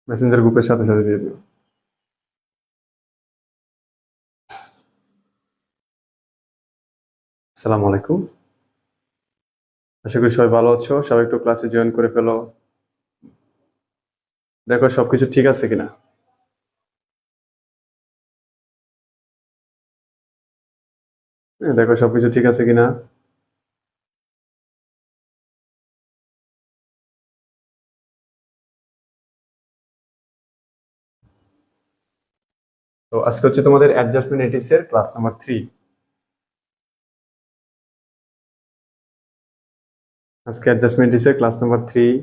Messenger গ্রুপের সাথে সাথে দিয়ে দিও। আসসালামু আলাইকুম। আশা করি সবাই ভালো আছো। সবাই একটু ক্লাসে জয়েন করে ফেলো। দেখো সবকিছু ঠিক আছে কিনা। দেখো সবকিছু ঠিক আছে কিনা। তো আজকে হচ্ছে তোমাদের অ্যাডজাস্টমেন্ট এটিস এর ক্লাস নাম্বার 3। আজকে অ্যাডজাস্টমেন্ট এটিস এর ক্লাস নাম্বার 3।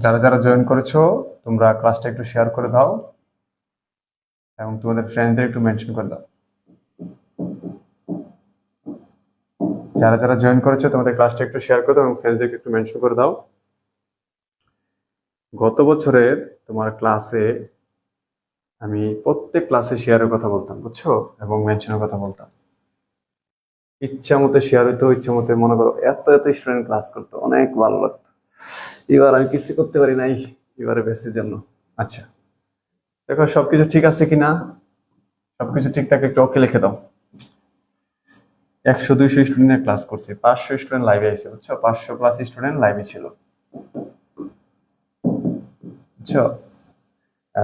যারা যারা জয়েন করেছো তোমরা ক্লাসটা একটু শেয়ার করে দাও এবং তোমাদের ফ্রেন্ডদের একটু মেনশন করে দাও। যারা যারা জয়েন করেছো তোমাদের ক্লাসটা একটু শেয়ার করে দাও এবং ফ্রেন্ডদেরকে একটু মেনশন করে দাও। গত বছরের তোমার ক্লাসে আমি প্রত্যেক ক্লাসে শেয়ারের কথা বলতাম, বুঝছো, এবং মেনশনের কথা বলতাম। ইচ্ছা মতো শেয়ার হইতো, ইচ্ছা মতো মনে করো এত এত স্টুডেন্ট ক্লাস করতো, অনেক ভালো লাগতো। এবার আমি কিছু করতে পারি নাই, এবারে বেশির জন্য। আচ্ছা, দেখো সবকিছু ঠিক আছে কিনা। সবকিছু ঠিকঠাক একটু ওকে লিখে দাও। 100-200 স্টুডেন্টের ক্লাস করছি, 500 স্টুডেন্ট লাইভে আছে, বুঝছো, 500+ স্টুডেন্ট লাইভে ছিল, বুঝছো।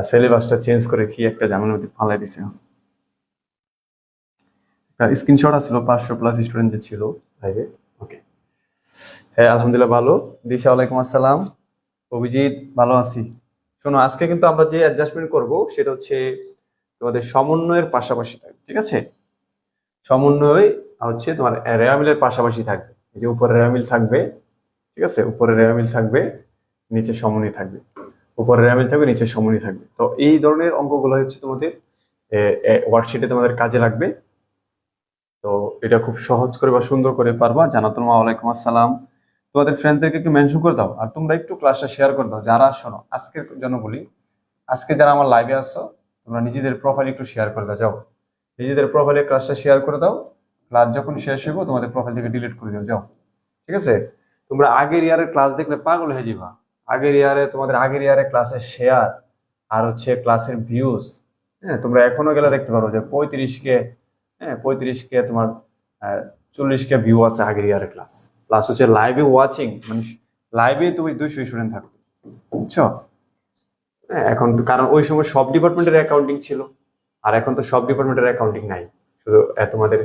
সিলেবাসটা চেঞ্জ করে কি একটা ঝামেলার মধ্যে ফালাই দিছে। স্ক্রিনশট আসলো 500+ স্টুডেন্ট যে ছিল লাইভে। ওকে, হ্যাঁ আলহামদুলিল্লাহ ভালো। দিশা ওয়ালাইকুম আসসালাম। অভিজিৎ ভালো আছি। শোনো, আজকে কিন্তু আমরা যে অ্যাডজাস্টমেন্ট করব সেটা হচ্ছে তোমাদের সমন্বয়ের পাশাপাশি থাকবে, ঠিক আছে। সমন্বয় হচ্ছে তোমার রেয়ামিলের পাশাপাশি থাকবে। এই যে উপরে রেয়ামিল থাকবে, ঠিক আছে, উপরে রেয়ামিল থাকবে, নিচে সমন্বয় থাকবে। উপরে রেয়ামিল থাকবে, নিচে সমন্বয় থাকবে। তো এই ধরনের অঙ্কগুলো হচ্ছে তোমাদের ওয়ার্কশিটে তোমাদের কাজে লাগবে। তো এটা খুব সহজ করে বা সুন্দর করে পারবা। জানাতুল মা ওয়ালাইকুম আসসালাম। তোমাদের ফ্রেন্ডদেরকে একটু মেনশন করে দাও আর তোমরা একটু ক্লাসটা শেয়ার করে দাও। যারা শোনো, আজকের জন্য বলি, আজকে যারা আমার লাইভে আসছো তোমরা নিজেদের প্রোফাইল একটু শেয়ার করে দাও। যাও নিজেদের প্রোফাইলে ক্লাসটা শেয়ার করে দাও। ক্লাস যখন শেষ হইব তোমাদের প্রোফাইল থেকে ডিলিট করে দাও। যাও, ঠিক আছে। তোমরা আগের ইয়ারের ক্লাস দেখলে পাগল হয়ে যাবা। তোমাদের আগের ইয়ারের ক্লাসের শেয়ার আর হচ্ছে ক্লাসের ভিউজ, হ্যাঁ তোমরা এখনো গেলে দেখতে পারো যে 35 কে, হ্যাঁ 35 কে তোমার 40 কে ভিউ আছে আগের ইয়ারের ক্লাস। প্লাস হচ্ছে লাইভে ওয়াচিং, মানে লাইভে তুমি 200 স্টুডেন্ট থাকো, বুঝছো। হ্যাঁ এখন কারণ ওই সময় সব ডিপার্টমেন্টের অ্যাকাউন্টিং ছিল, আর এখন তো সব ডিপার্টমেন্টের অ্যাকাউন্টিং নাই, শুধু তোমাদের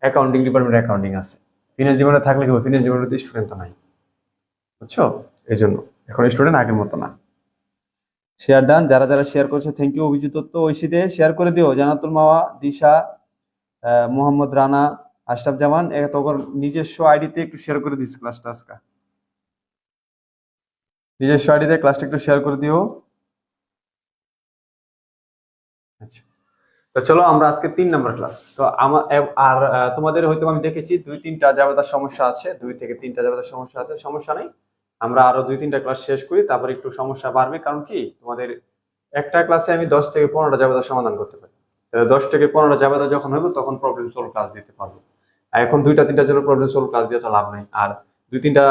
অ্যাকাউন্টিং ডিপার্টমেন্টের অ্যাকাউন্টিং আছে। ফিনান্স জীবনে থাকলে কি ফিনান্স জীবনে স্টুডেন্ট তো নাই, বুঝছো। এই জন্য এখন স্টুডেন্ট আগের মতো না। Share done. যারা যারা শেয়ার করেছে থ্যাংক ইউ। অভিজিৎ দত্ত, ঐশীতে শেয়ার করে দিও। জানাতুল মাওয়া, দিশা, মোহাম্মদ রানা, আশরাফ জামান, তখন নিজস্ব আইডিতে একটু শেয়ার করে দিস ক্লাসটা। আজকে নিজস্ব আইডিতে ক্লাসটা একটু শেয়ার করে দিও। আচ্ছা, তো চলো আমরা আজকে 3 নম্বর ক্লাস। তো আমার আর তোমাদের হয়তো আমি দেখেছি 2-3টা জাবেদার সমস্যা আছে, 2 থেকে 3টা জাবেদার সমস্যা আছে। সমস্যা নাই, আমরা আরো 2-3টা ক্লাস শেষ করি, তারপর একটু সমস্যা বাড়বে। কারণ কি, তোমাদের একটা ক্লাসে আমি 10 থেকে 15টা জাবেদার সমাধান করতে পারি। 10 থেকে 15টা জাবেদা যখন হবে তখন প্রবলেম সলভ ক্লাস দিতে পারবো। আর এখন 2-3টার জন্য প্রবলেম সলভ ক্লাস দিয়ে তো লাভ নাই। আর 2-3টা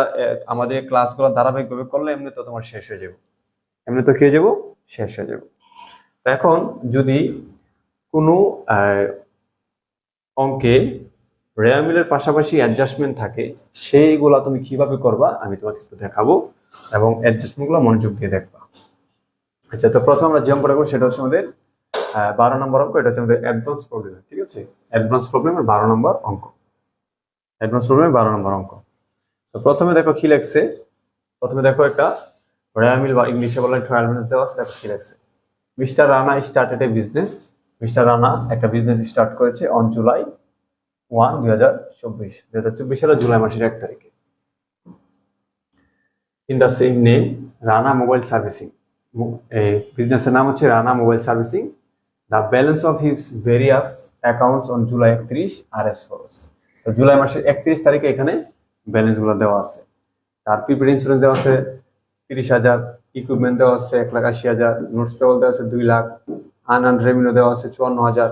আমাদের ক্লাসগুলো ধারাবাহিকভাবে করলে এমনি তো তোমার শেষ হয়ে যাবে, এমনি তো খেয়ে যাবো, শেষ হয়ে যাবে। এখন যদি কোনো অঙ্কে রেয়ামিলের পাশাপাশি অ্যাডজাস্টমেন্ট থাকে, সেইগুলো তুমি কিভাবে করবা আমি তোমাকে একটু দেখাবো, এবং অ্যাডজাস্টমেন্টগুলো মনোযোগ দিয়ে দেখবা। আচ্ছা, তো প্রথম আমরা যে অঙ্কটা করবো সেটা হচ্ছে আমাদের 12 নম্বর অঙ্ক। এটা হচ্ছে আমাদের অ্যাডভান্স প্রবলেম, ঠিক আছে। অ্যাডভান্স প্রবলেমের 12 নম্বর অঙ্ক। অ্যাডভান্স প্রবলেমের 12 নম্বর অঙ্ক। তো প্রথমে দেখো কি লেখছে। প্রথমে দেখো একটা রেয়ামিল বা ইংলিশে বলে ট্রায়াল ব্যালেন্স দেওয়া আছে। দেখো কি লেখছে। Mister Rana started a business mister Rana একটা বিজনেস স্টার্ট করেছে অন জুলাই 1, 2024 সালের জুলাই মাসের 1 তারিখে। In the same name, Rana mobile servicing, এই বিজনেসের নাম হচ্ছে Rana mobile servicing. The balance of his various accounts on July 31 are as follows. তো জুলাই মাসের 31 তারিখে এখানে ব্যালেন্সগুলো দেওয়া আছে। তার প্রিপেড ইন্স্যুরেন্স দেওয়া আছে 30,000, ইকুইপমেন্ট দেওয়া আছে 1,80,000, নোটস পেবল দেওয়া আছে 2 লাখ, আনআর্নড রেভিনিউ দেওয়া আছে 54,000,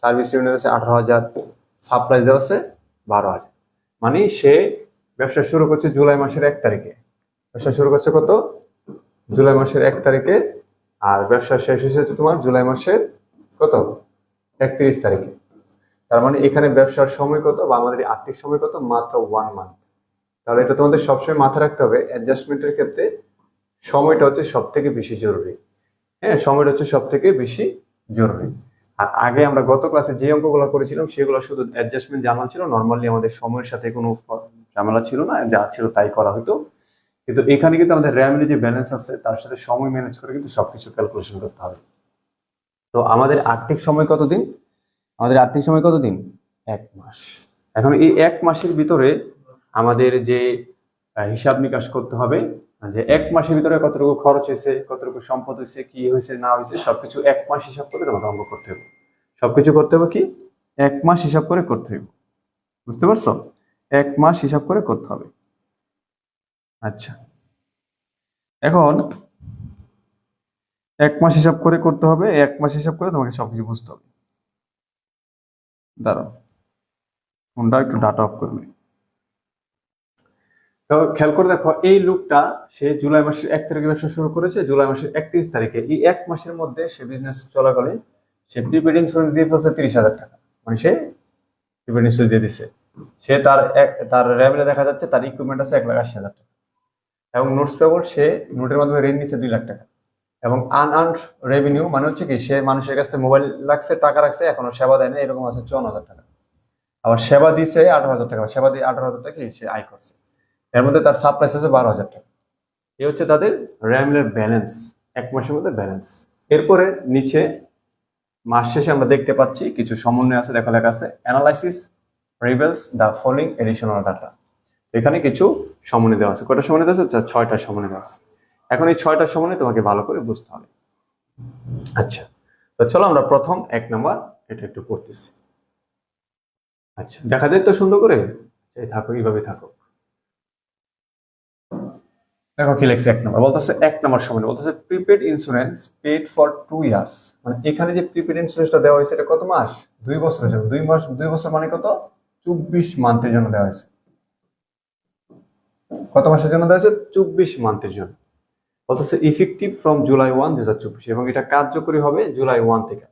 সার্ভিস রেভিনিউ দেওয়া আছে 18,000, সাপ্লাই দেওয়া আছে 12,000। মানে সে ব্যবসা শুরু করছে জুলাই মাসের 1 তারিখে। ব্যবসা শুরু করছে কত? জুলাই মাসের 1 তারিখে, আর ব্যবসা শেষ হয়েছে তোমার জুলাই মাসের কত? 31 তারিখে। তার মানে এখানে ব্যবসার সময় কত বা আমাদের আর্থিক সময় কত? মাত্র 1 মান্থ। তাহলে এটা তোমাদের সবসময় মাথায় রাখতে হবে, অ্যাডজাস্টমেন্টের ক্ষেত্রে সময়টা হচ্ছে সব থেকে বেশি জরুরি। হ্যাঁ, সময়টা হচ্ছে সব থেকে বেশি জরুরি। আর আগে আমরা গত ক্লাসে যে অঙ্কগুলো করেছিলাম সেগুলো শুধু অ্যাডজাস্টমেন্ট জানা ছিল, নর্মালি আমাদের সময়ের সাথে কোনো ঝামেলা ছিল না, যা ছিল তাই করা হতো। কিন্তু এখানে কিন্তু আমাদের র্যামের যে ব্যালেন্স আছে তার সাথে সময় ম্যানেজ করে কিন্তু সবকিছু ক্যালকুলেশন করতে হবে। তো আমাদের আর্থিক সময় কতদিন? আমাদের আর্থিক সময় কতদিন? 1 মাস। এখন এই 1 মাসের ভিতরে আমাদের যে হিসাব নিকাশ করতে হবে, যে 1 মাসের ভিতরে কতটুকু খরচ হয়েছে, কতটুকু সম্পদ হয়েছে, কি হয়েছে না হয়েছে, সবকিছু 1 মাস হিসাব করে তোমাকে অঙ্ক করতে হবে। সবকিছু করতে হবে কি? 1 মাস হিসাব করে করতে হবে। বুঝতে পারছো? 1 মাস হিসাব করে করতে হবে। আচ্ছা, এখন 1 মাস হিসাব করে করতে হবে। 1 মাস হিসাব করে তোমাকে সবকিছু বুঝতে হবে। দাঁড়াও, ফোনটা একটু ডাটা অফ করবে। তো খেয়াল করে দেখো, এই লোকটা সে জুলাই মাসের 1 তারিখে ব্যবসা শুরু করেছে, জুলাই মাসের 31 তারিখে। এই 1 মাসের মধ্যে সে বিজনেস চলাকালীন সে প্রিপেড ইন্স্যুরেন্স দিয়ে ফেলছে 30,000 টাকা। মানে সে প্রিপেড ইন্স্যুরেন্স দিয়ে দিচ্ছে। সে তার রেভিনিউ দেখা যাচ্ছে, তার ইকুইপমেন্ট আছে 1,80,000 টাকা, এবং নোটস পেবল সে নোটের মাধ্যমে ঋণ নিচ্ছে 2 লাখ টাকা। এবং আনআর্নড রেভিনিউ মানে হচ্ছে কি, সে মানুষের কাছ থেকে মোবাইল রাখছে, টাকা রাখছে, এখনো সেবা দেয় না, এরকম আছে 54,000 টাকা। আবার সেবা দিচ্ছে 18,000 টাকা, সেবা দিয়ে 18,000 টাকা সে আয় করছে। এর মধ্যে তার সাপ্লাইস আছে 12,000 টাকা। এই হচ্ছে তাদের র্যামের ব্যালেন্স, 1 মাসের মধ্যে ব্যালেন্স। এরপরে নিচে মাস শেষে আমরা দেখতে পাচ্ছি কিছু সমন্বয় আছে, লেখা আছে analysis rebels the following additional data. এখানে কিছু সমন্বয় দেওয়া আছে। কয়টা সমন্বয় দেওয়া আছে? 6টা সমন্বয় দেওয়া আছে। এখন এই 6টা সমন্বয় তোমাকে ভালো করে বুঝতে হবে। আচ্ছা, তো চলো আমরা প্রথম 1 নাম্বার এটা একটু পড়তেছি। আচ্ছা, দেখা যায় তো সুন্দর করে? থাকো, এইভাবে থাকো। দেখো কি লেখছে 1 নম্বর। বলতেছে 1 নম্বর সময় বলতেছে prepaid insurance paid for 2 years. মানে এখানে যে প্রিপেড ইন্স্যুরেন্সটা দেওয়া হয়েছে এটা কত মাস? 2 বছরের জন্য। 2 বছর মানে কত? 24 মান্থের জন্য দেওয়া হয়েছে। কত মাসের জন্য দেওয়া হয়েছে? 24 মান্থের জন্য। বলতেছে ইফেক্টিভ ফ্রম জুলাই 1, 2024, এবং এটা কার্যকরী হবে জুলাই 1 থেকে।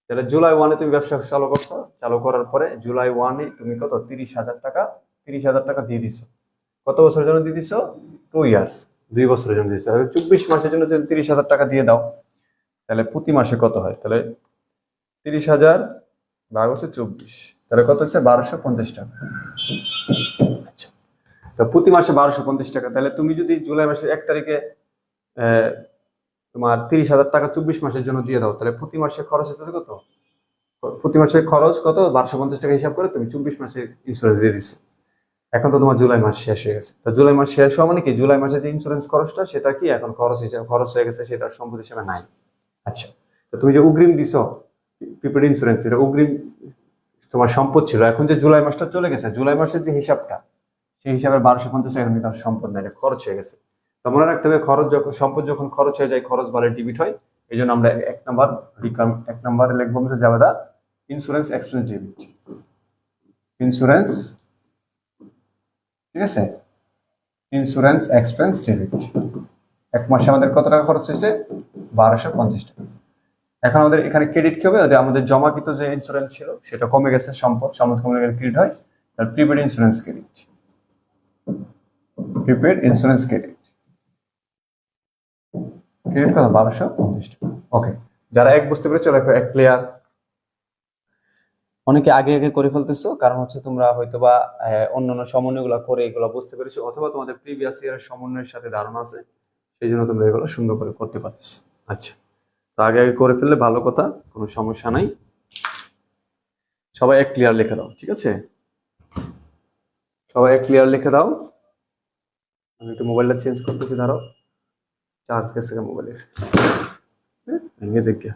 তাহলে জুলাই 1-এ তুমি ব্যবসা চালু করছো, চালু করার পরে জুলাই 1-এ তুমি কত? 30,000 টাকা দিয়ে দিছো। কত বছরের জন্য দিয়ে দিছো? 2 ইয়ার্স, 2 বছরের জন্য দিয়েছো। 24 মাসের জন্য যদি 30,000 টাকা দিয়ে দাও, তাহলে প্রতি মাসে কত হয়? তাহলে 30,000 ভাগ হচ্ছে 24, তাহলে কত হচ্ছে? 1,250 টাকা। আচ্ছা, তো প্রতি মাসে 1,250 টাকা। তাহলে তুমি যদি জুলাই মাসের 1 তারিখে তোমার 30,000 টাকা 24 মাসের জন্য দিয়ে দাও, তাহলে প্রতি মাসে খরচ হচ্ছে কত? প্রতি মাসে খরচ কত? 1,250 টাকা হিসাব করে তুমি 24 মাসের ইন্স্যুরেন্স দিয়ে দিচ্ছ। এখন তো তোমার জুলাই মাস শেষ হয়ে গেছে। তো জুলাই মাস শেষ হওয়া মানে কি, জুলাই মাসে যে ইন্স্যুরেন্স খরচটা সেটা কি এখন খরচ হিসাবে খরচ হয়ে গেছে, সেটা সম্পদ হিসেবে নাই। আচ্ছা, তো তুমি যে অগ্রিম দিছো প্রিপেড ইন্স্যুরেন্স, এটা অগ্রিম তোমার সম্পদ ছিল। এখন যে জুলাই মাসটা চলে গেছে, জুলাই মাসের যে হিসাবটা, সেই হিসাবে 1,250 টাকা কিন্তু আর সম্পদ নাই, এটা খরচ হয়ে গেছে। তো মনে রাখতে হবে, খরচ যখন সম্পদ যখন খরচ হয়ে যায়, খরচ বাড়ে ডেবিট হয়। এই জন্য আমরা 1 নাম্বারে লিখবো যাবে দা ইন্স্যুরেন্স এক্সপেন্স ডেবিট। ইন্স্যুরেন্স, ঠিক আছে, ইন্স্যুরেন্স এক্সপেন্স ডেবিট। 1 মাসে আমাদের কত টাকা খরচ হয়েছে? 1,250 টাকা। এখন আমাদের এখানে ক্রেডিট কি হবে? আমাদের জমাকৃত যে ইন্স্যুরেন্স ছিল সেটা কমে গেছে, সম্পদ কমে গেলে ক্রেডিট হয়, তার prepaid insurance credit. Prepaid insurance credit কত? 1,250 টাকা। ওকে, যারা 1 বুঝতে পেরেছো লেখো 1 ক্লিয়ার। অনেকে আগে আগে করে ফেলতেছো, কারণ হচ্ছে তোমরা হয়তোবা অন্যান্য সমন্বয়গুলো করে এগুলো বুঝতে পেরেছো, অথবা তোমাদের প্রিভিয়াস ইয়ারের সমন্বয়ের সাথে ধারণা আছে, সেই জন্য তোমরা এগুলো সুন্দর করে করতে পারতেছো। আচ্ছা, তো আগে আগে করে ফেললে ভালো কথা, কোনো সমস্যা নাই। সবাই এক ক্লিয়ার লিখে দাও, ঠিক আছে? সবাই এক ক্লিয়ার লিখে দাও। আমি একটু মোবাইলটা চেঞ্জ করতেছি, ধরো চার্জ গেছে মোবাইলের, ভেঙে যায় গিয়া।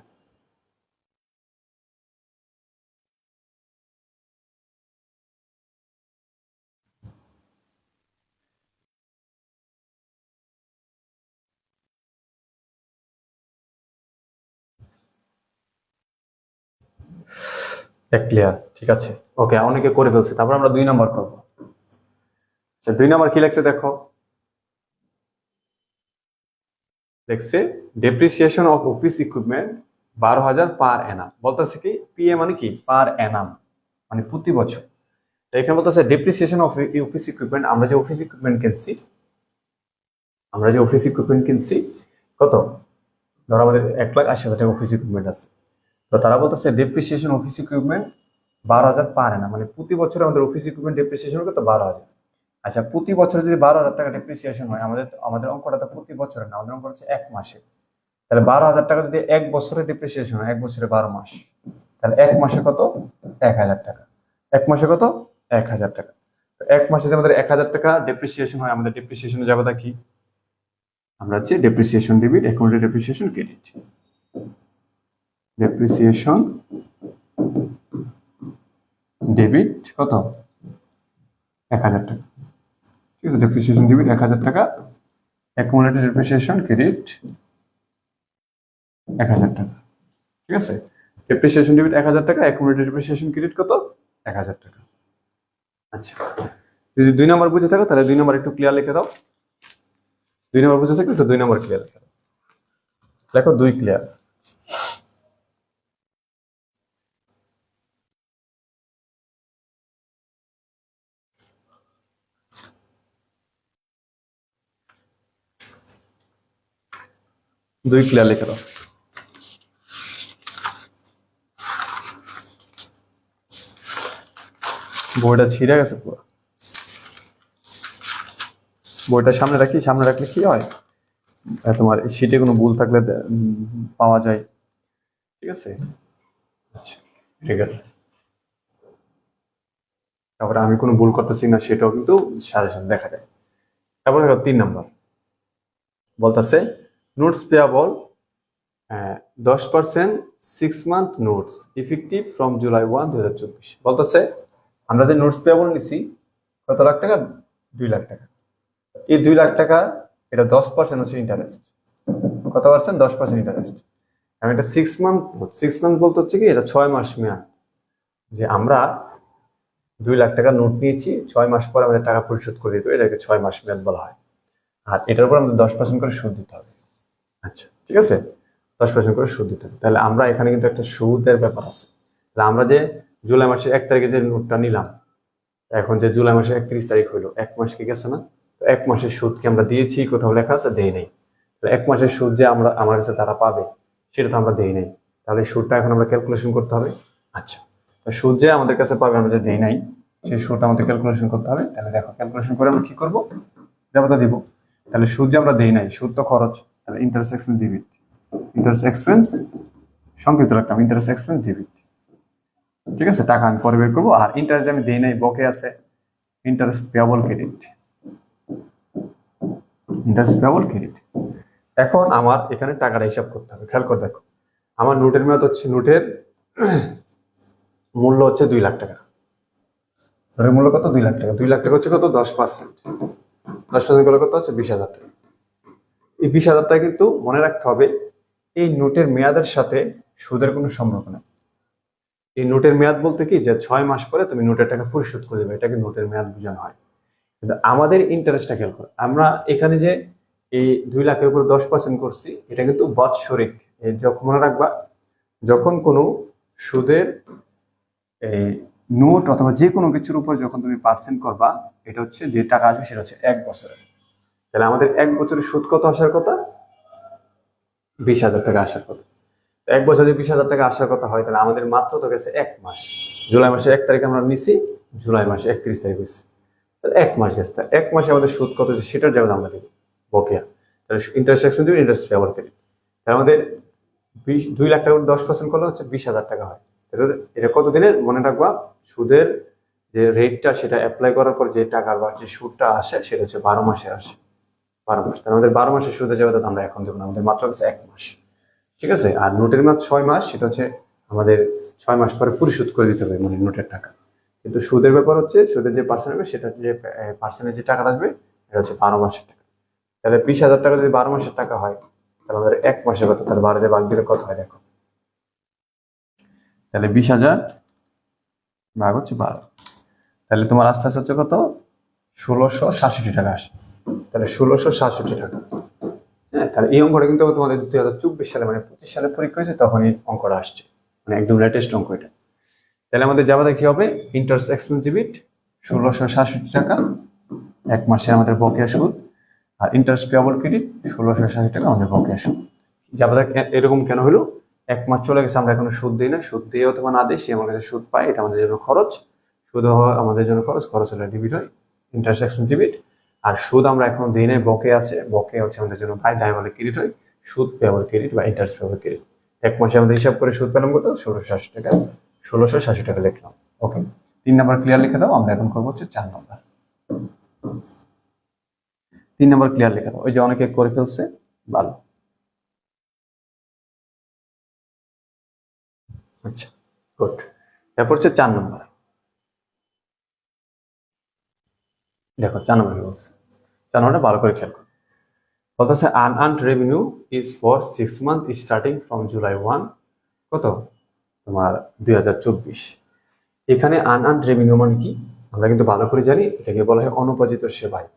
এক ক্লিয়ার, ঠিক আছে, ওকে, অনেকে করে ফেলছে। তারপর আমরা 2 নাম্বার করবো। 2 নাম্বার কি লেখছে দেখো, দেখছে ডেপ্রিসিয়েশন অফ অফিস ইকুইপমেন্ট 12,000 পার অ্যানাম। বলতেছে কি পিএ মানে কি পার অ্যানাম, মানে প্রতি বছর। এখানে বলতেছে ডেপ্রিসিয়েশন অফ অফিস ইকুইপমেন্ট, আমরা যে অফিস ইকুইপমেন্ট কিনছি কত, ধরো আমাদের 1,80,000 টাকা অফিস ইকুইপমেন্ট আছে। তো তারা বলতেছে ডেপ্রিসিয়েশন অফিস ইকুইপমেন্ট 12,000 পার অ্যানাম, মানে প্রতি বছর আমাদের অফিস ইকুইপমেন্ট ডেপ্রিসিয়েশন কত 12,000। আচ্ছা, প্রতি বছর যদি 12,000 টাকা ডেপ্রিসিয়েশন হয়, আমাদের অঙ্কটা তো প্রতি বছরে না, আমাদের অঙ্ক হচ্ছে 1 মাসে। তাহলে 12,000 টাকা যদি 1 বছরে ডেপ্রিসিয়েশন হয়, 1 বছরে 12 মাস, তাহলে 1 মাসে কত 1,000 টাকা। 1 মাসে কত 1,000 টাকা। 1 মাসে যে আমাদের 1,000 টাকা ডেপ্রিসিয়েশন হয়, আমাদের ডেপ্রিসিয়েশনের জায়গাটা কি, আমরা হচ্ছে ডেপ্রিসিয়েশন ডেবিট, অ্যাকাউন্টে ডেপ্রিসিয়েশন ক্রেডিট। ডেপ্রিসিয়েশন ডেবিট কত 1,000 টাকা, ঠিক আছে? ডেপ্রিসিয়েশন ডেবিট 1,000 টাকা, অ্যাকাউন্টে ডেপ্রিসিয়েশন ক্রেডিট 1,000 টাকা, ঠিক আছে? ডেপ্রিসিয়েশন ডেবিট 1,000 টাকা, অ্যাকাউন্টে ডেপ্রিসিয়েশন ক্রেডিট কত 1,000 টাকা। আচ্ছা, যদি 2 নাম্বার বুঝে থাকো তাহলে 2 নাম্বার একটু ক্লিয়ার লিখে দাও। 2 নাম্বার বুঝে থাকলে তো 2 নাম্বার ক্লিয়ার লিখে দাও। দেখো 2 ক্লিয়ার। দুই ক্লিয়ার লিখে দাও। বইটা ছিঁড়ে গেছে পুরো। বইটা সামনে রাখলে কি হয়, তোমার শীটে কোনো ভুল থাকলে পাওয়া যায়, ঠিক আছে? আচ্ছা, ঠিক আছে। তারপরে আমি কোনো ভুল করতেছি না সেটাও কিন্তু সাথে সাথে দেখা যায়। তারপরে 3 নাম্বার বলতেছে notes payable 10% 6 month notes effective from July 1, 2024। বলতেছে আমরা যে নোটস পেয়াবল নিছি কত লাখ টাকা, 2 লাখ টাকা। এই 2 লাখ টাকা এটা 10% হচ্ছে ইন্টারেস্ট। কত পার্সেন্ট? 10% ইন্টারেস্ট। আমি এটা 6 মান্থ, 6 মান্থ বলতে হচ্ছে কি এটা 6 মাস মেয়াদ। যে আমরা 2 লাখ টাকা নোট নিয়েছি, 6 মাস পর আমাদের টাকা পরিশোধ করে দিতে হবে, এটাকে 6 মাস মেয়াদ বলা হয়। আর এটার উপর আমাদের 10% করে সুদ দিতে হবে। আচ্ছা, ঠিক আছে, 10% করে সুদ দিতে হবে। তাহলে আমরা এখানে কিন্তু একটা সুদের ব্যাপার আছে। তাহলে আমরা যে জুলাই মাসের 1 তারিখে যে নোটটা নিলাম, এখন যে জুলাই মাসের 31 তারিখ হইলো, 1 মাস কি গেছে না? তো 1 মাসের সুদ কি আমরা দিয়েছি? কোথাও লেখা আছে? দেই নাই। তো 1 মাসের সুদ যে আমার কাছে তারা পাবে সেটা তো আমরা দেই নাই। তাহলে সুদটা এখন আমরা ক্যালকুলেশন করতে হবে। আচ্ছা, তো সুদ যে আমাদের কাছে পাবে, আমরা যে দেই নাই, সেই সুদ আমাদের ক্যালকুলেশন করতে হবে। তাহলে দেখো ক্যালকুলেশন করে আমরা কি করব, দেবতা দিব। তাহলে সুদ যে আমরা দেই নাই, সুদ তো খরচ, তাহলে interest expense debit. Interest expense সংক্ষিপ্ত রাখলাম, ইন্টারেস্ট এক্সপেন্স ডেবিট, ঠিক আছে? টাকা আমি পরে বের করবো। আর ইন্টারেস্ট আমি দেই নাই, বকে আছে, interest payable credit, interest payable credit. এখন আমার এখানে টাকাটা হিসাব করতে হবে। খেয়াল করে দেখো, আমার নোটের মেয়াদ হচ্ছে, নোটের মূল্য হচ্ছে 2 লাখ টাকা। নোটের মূল্য কত? 2 লাখ টাকা। 2 লাখ টাকা হচ্ছে কত? 10%। 10% করলে কত আছে? 20,000 টাকা। এই 20,000 টাকা কিন্তু মনে রাখতে হবে, এই নোটের মেয়াদের সাথে সুদের কোনো সম্পর্ক নেই। এই নোটের মেয়াদ বলতে কি, যে 6 মাস পরে তুমি নোটের টাকা পরিশোধ করে দেবে, এটাকে নোটের মেয়াদ বোঝানো হয়। কিন্তু আমাদের ইন্টারেস্টটা খেয়াল করো, আমরা এখানে যে এই 2 লাখের উপর 10% করছি, এটা কিন্তু বাৎসরিক। যখন মনে রাখবা, যখন কোনো সুদের এই নোট অথবা যে কোনো কিছুর উপর যখন তুমি পার্সেন্ট করবা, এটা হচ্ছে যে টাকা আসবে সেটা হচ্ছে 1 বছরের। তাহলে আমাদের 1 বছরের সুদ কত আসার কথা? 20,000 টাকা আসার কথা। 1 বছরে 20,000 টাকা আসার কথা হয়, তাহলে আমাদের মাত্র তো গেছে 1 মাস। জুলাই মাসের 1 তারিখে আমরা নিছি, জুলাই মাসে 31 তারিখ হয়েছে, তাহলে 1 মাস গেছে। 1 মাসে আমাদের সুদ কত হচ্ছে সেটার জায়গায় আমরা দেবো বকেয়া। তাহলে ইন্টারেস্ট এক্সপেন্স দেবো, ইন্টারেস্ট পেয়াবল ক্রেডিট। তাহলে আমাদের 2 লাখ টাকা 10% করলে হচ্ছে 20,000 টাকা হয়। এটা কত দিনের মনে রাখবা, সুদের যে রেটটা সেটা অ্যাপ্লাই করার পর যে টাকার বা যে সুদটা আসে সেটা হচ্ছে 12 মাসের আসে। 12 মাস, তাহলে আমাদের 12 মাসের সুদে যাবে, তো আমরা এখন দেবো না, আমাদের মাত্র হচ্ছে 1 মাস। ঠিক আছে, আর নোটের মেয়াদ 6 মাস, সেটা হচ্ছে আমাদের 6 মাস পরে পরিশোধ করে দিতে হবে, মানে নোটের টাকা। কিন্তু সুদের ব্যাপার হচ্ছে সুদের যে পার্সেন্ট হবে সেটা যে পার্সেন্টের যে টাকাটা আসবে এটা হচ্ছে 12 মাসের টাকা। তাহলে 20,000 টাকা যদি 12 মাসের টাকা হয়, তাহলে আমাদের 1 মাসে কত, তাহলে 12 দিয়ে ভাগ দিলে কত হয় দেখো। তাহলে 20,000 ভাগ হচ্ছে 12, তাহলে তোমার আস্তে আস্তে হচ্ছে কত, 1667 টাকা আসে। তাহলে 1667 টাকা। হ্যাঁ, তাহলে এই অঙ্কটা কিন্তু তোমাদের 2024 সালে মানে 25 সালে পরীক্ষা হয়েছে, তখন এই অঙ্কটা আসছে, মানে একদম লেটেস্ট অঙ্ক এটা। তাহলে আমাদের যাবাতে কি হবে, ইন্টারেস্ট এক্সপেন্স ডেবিট 1667 টাকা 1 মাসে আমাদের বকেয়া সুদ, আর ইন্টারেস্ট পেয়েবল ক্রেডিট 1667 টাকা আমাদের বকেয়া সুদ। যাবাতে এরকম কেন হলো, 1 মাস চলে গেছে, আমরা এখনো সুদ দিই না, সুদ দিয়ে অথবা না দিই সে আমাদের সুদ পায়, এটা আমাদের জন্য খরচ। সুদ হওয়া আমাদের জন্য খরচ, খরচ হলে ডেবিট হয়, ইন্টারেস্ট এক্সপেন্স ডেবিট। আর সুদ আমরা এখনো দিই নাই, বকে আছে, বকে হচ্ছে আমাদের জন্য পাই, দায় বলে ক্রেডিট হয়, সুদ পেয়েবল ক্রেডিট বা ইন্টারেস্ট পেয়েবল ক্রেডিট। 1 মাসে আমাদের হিসাব করে সুদ পেলাম কত, 1680 টাকা, 1680 টাকা লিখলাম। ওকে, 3 নাম্বার ক্লিয়ার লিখে দাও। আমরা এখন করবো হচ্ছে 4 নাম্বার। 3 নাম্বার ক্লিয়ার লিখে দাও, ওই যে অনেকে করে ফেলছে, ভালো। আচ্ছা, গুড। তারপর হচ্ছে 4 নাম্বার। দেখো 4 নাম্বার কি বলছে, 4 নাম্বারটা ভালো করে খেয়াল করো। বলতেছে unearned revenue is for 6 month starting from July 1 কত তোমার 2024। এখানে আনআর্নড রেভিনিউ মানে কি, আমরা কিন্তু ভালো করে জানি, এটাকে বলা হয় অনুপার্জিত সেবায়।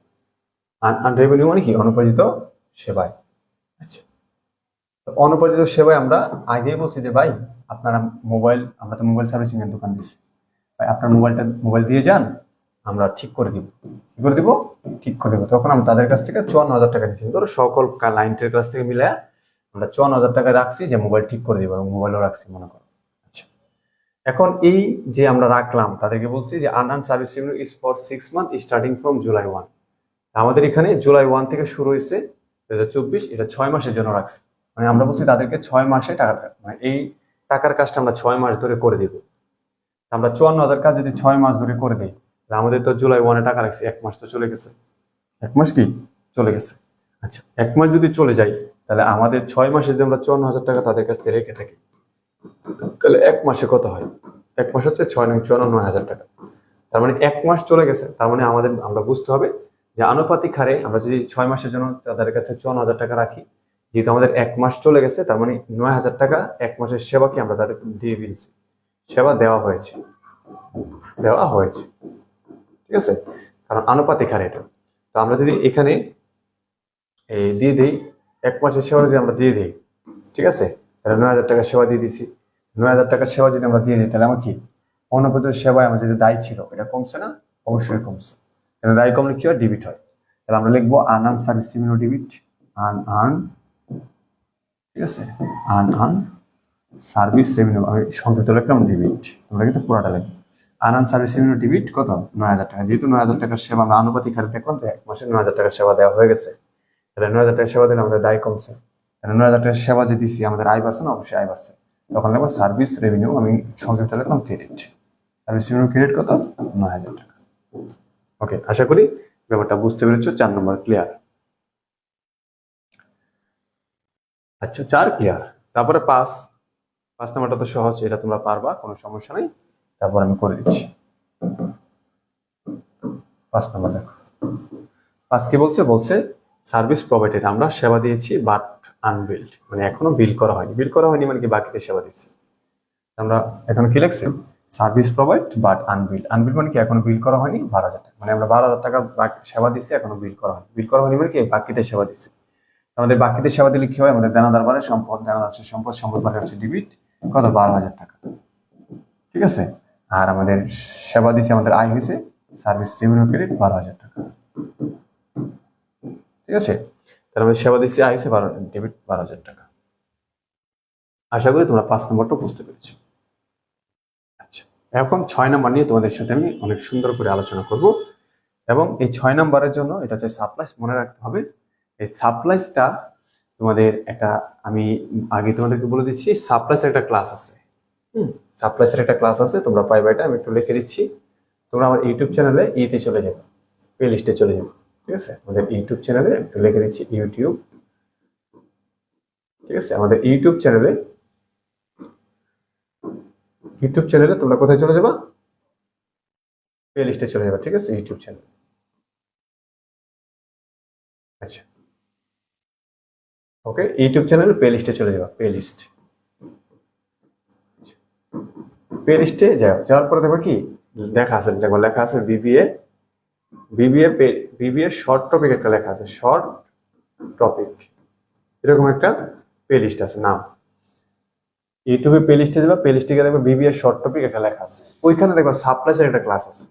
আনআর্নড রেভিনিউ মানে কি, অনুপার্জিত সেবায়। আচ্ছা, তো অনুপার্জিত সেবায় আমরা আগেই বলছি যে ভাই আপনারা আমরা তো মোবাইল সার্ভিসিং এর দোকান দিচ্ছি, ভাই আপনার মোবাইল দিয়ে যান, আমরা ঠিক করে দিব। কি করে দিব, ঠিক করে দিব। তখন আমরা তাদের কাছ থেকে 54,000 টাকা নিচ্ছি, ধরো সকল ক্লায়েন্টের কাছ থেকে মিলে আমরা 54,000 টাকা রাখছি যে মোবাইল ঠিক করে দিব, এবং মোবাইলও রাখছি মনে করো। আচ্ছা, এখন এই যে আমরা রাখলাম, তাদেরকে বলছি যে unearned service revenue is for 6 month starting from July 1। আমাদের এখানে জুলাই 1 থেকে শুরু হয়েছে 2024, এটা 6 মাসের জন্য রাখছি। মানে আমরা বলছি তাদেরকে 6 মাসে টাকাটা, মানে এই টাকার কাজটা আমরা 6 মাস ধরে করে দিব। আমরা 54,000 কাজ যদি 6 মাস ধরে করে দিই, আমাদের তো জুলাই 1-এ টাকা রাখছি, 1 মাস তো চলে গেছে। 1 মাস কি চলে গেছে। আচ্ছা, 1 মাস যদি চলে যায়, তাহলে আমাদের 6 মাসে যদি আমরা 54,000 টাকা তাদের কাছ থেকে রেখে থাকি, তাহলে 1 মাসে কত হয়, 1 মাস হচ্ছে 6 9 54 9,000 টাকা। তার মানে 1 মাস চলে গেছে, তার মানে আমরা বুঝতে হবে যে আনুপাতিক হারে আমরা যদি 6 মাসের জন্য তাদের কাছে 54,000 টাকা রাখি, যেহেতু আমাদের 1 মাস চলে গেছে, তার মানে 9,000 টাকা 1 মাসের সেবা কি আমরা তাদের দিয়ে দিয়েছি, সেবা দেওয়া হয়েছে। ঠিক আছে, কারণ আনুপাতিক হারে এটা। তো আমরা যদি এখানে দিয়ে দিই, 1 মাসের সেবা যদি আমরা দিয়ে দিই, ঠিক আছে, তাহলে 9,000 টাকা সেবা দিয়ে দিছি। 9,000 টাকার সেবা যদি আমরা দিয়ে দিই, তাহলে আমার কি অনুপাতিক সেবায় আমার যদি দায় ছিল এটা কমছে না, অবশ্যই কমছে। তাহলে দায় কমলে কি হয়, ডেবিট হয়। তাহলে আমরা লিখবো unearned service revenue debit, unearned, ঠিক আছে, আনআর্ন সার্ভিস রেভিনিউ, আমি সংক্ষিপ্ত লিখলাম ডেবিট, তোমরা কিন্তু পুরোটা লিখবে। আনআর্ন সার্ভিস রেভিনিউ ডেবিট কত, 9,000 টাকা। যেহেতু 9,000 টাকার সেবা আমরা আনুপাতিক হারে দেখলাম, তো 1 মাসে 9,000 টাকার সেবা দেওয়া হয়ে গেছে, তাহলে 9,000 টাকার সেবা দিলে আমাদের দায় কমছে। তাহলে 9,000 টাকার সেবা যে দিচ্ছি, আমাদের আয় বাড়ছে না, অবশ্যই আয় বাড়ছে। তখন লিখবো সার্ভিস রেভিনিউ, আমি সংক্ষিপ্ত লিখলাম ক্রেডিট, সার্ভিস রেভিনিউ ক্রেডিট কত, 9,000 টাকা। ওকে, আশা করি ব্যাপারটা বুঝতে পেরেছো। 4 নম্বর ক্লিয়ার। আচ্ছা, 4 ক্লিয়ার। তারপরে 5 নাম্বারটা তো সহজ, এটা তোমরা পারবা, কোনো সমস্যা নেই। তারপর আমি করে দিচ্ছি। 5 নাম্বার দেখো, 5 কি বলছে সার্ভিস প্রোভাইডেড, আমরা সেবা দিয়েছি বাট আনবিল্ড, মানে এখনো বিল করা হয়নি মানে কি বাকিতে সেবা দিচ্ছি। আমরা এখন কি লিখছি, service provide but unbilled. Unbilled মানে কি এখনো বিল করা হয়নি 12,000 টাকা, মানে আমরা 12,000 টাকা সেবা দিচ্ছি, এখনো বিল করা হয়নি মানে কি বাকিতে সেবা দিচ্ছি। আমাদের বাকিতে সেবা দিলে কি হয়, আমাদের দেনাদার বাড়ে, সম্পদ বাড়ে হচ্ছে ডেবিট, কত, 12,000 টাকা। ঠিক আছে, আর আমাদের সেবা দিচ্ছে, আমাদের আয় হয়েছে সার্ভিস রেভিনিউ ক্রেডিট 12,000 টাকা। ঠিক আছে, তাহলে আমাদের সেবা দিচ্ছে, আয় হয়েছে ডেবিট 12,000 টাকা। আশা করি তোমরা 5 নম্বরটা বুঝতে পেরেছো। আচ্ছা, এখন 6 নাম্বার নিয়ে তোমাদের সাথে আমি অনেক সুন্দর করে আলোচনা করব, এবং এই 6 নাম্বারের জন্য এটা হচ্ছে সাপ্লাইস, মনে রাখতে হবে এই সাপ্লাইসটা তোমাদের একটা, আমি আগে তোমাদেরকে বলে দিচ্ছি, সাপ্লাইসের একটা ক্লাস আছে। সাপ্লাইসের একটা ক্লাস আছে, তোমরা পাইবা, এটা আমি একটু লিখে দিচ্ছি। তোমরা আমার ইউটিউব চ্যানেলে ইতে চলে যাবে, প্লে লিস্টে চলে যাবে। ঠিক আছে, আমাদের ইউটিউব চ্যানেলে একটু লিখে দিচ্ছি ইউটিউব। ঠিক আছে, আমাদের ইউটিউব চ্যানেলে তোমরা কোথায় চলে যাবা? প্লে লিস্টে চলে যাবে। ঠিক আছে, ইউটিউব চ্যানেল। আচ্ছা, ওকে, ইউটিউব চ্যানেলে প্লে লিস্টে চলে যাবা, প্লে লিস্টে যাওয়ার পরে দেখো কি লেখা আছে, দেখো লেখা আছে BBA, BBA BBA short topic একটা লেখা আছে, শর্ট টপিক, এরকম একটা প্লে লিস্ট আছে নাম। ইউটিউবে প্লে লিস্টে যাবে, প্লে লিস্টে গিয়ে দেখবে বিবিএ শর্ট টপিক একটা লেখা আছে, ওইখানে দেখবা সাপ্লাইসের একটা ক্লাস আছে।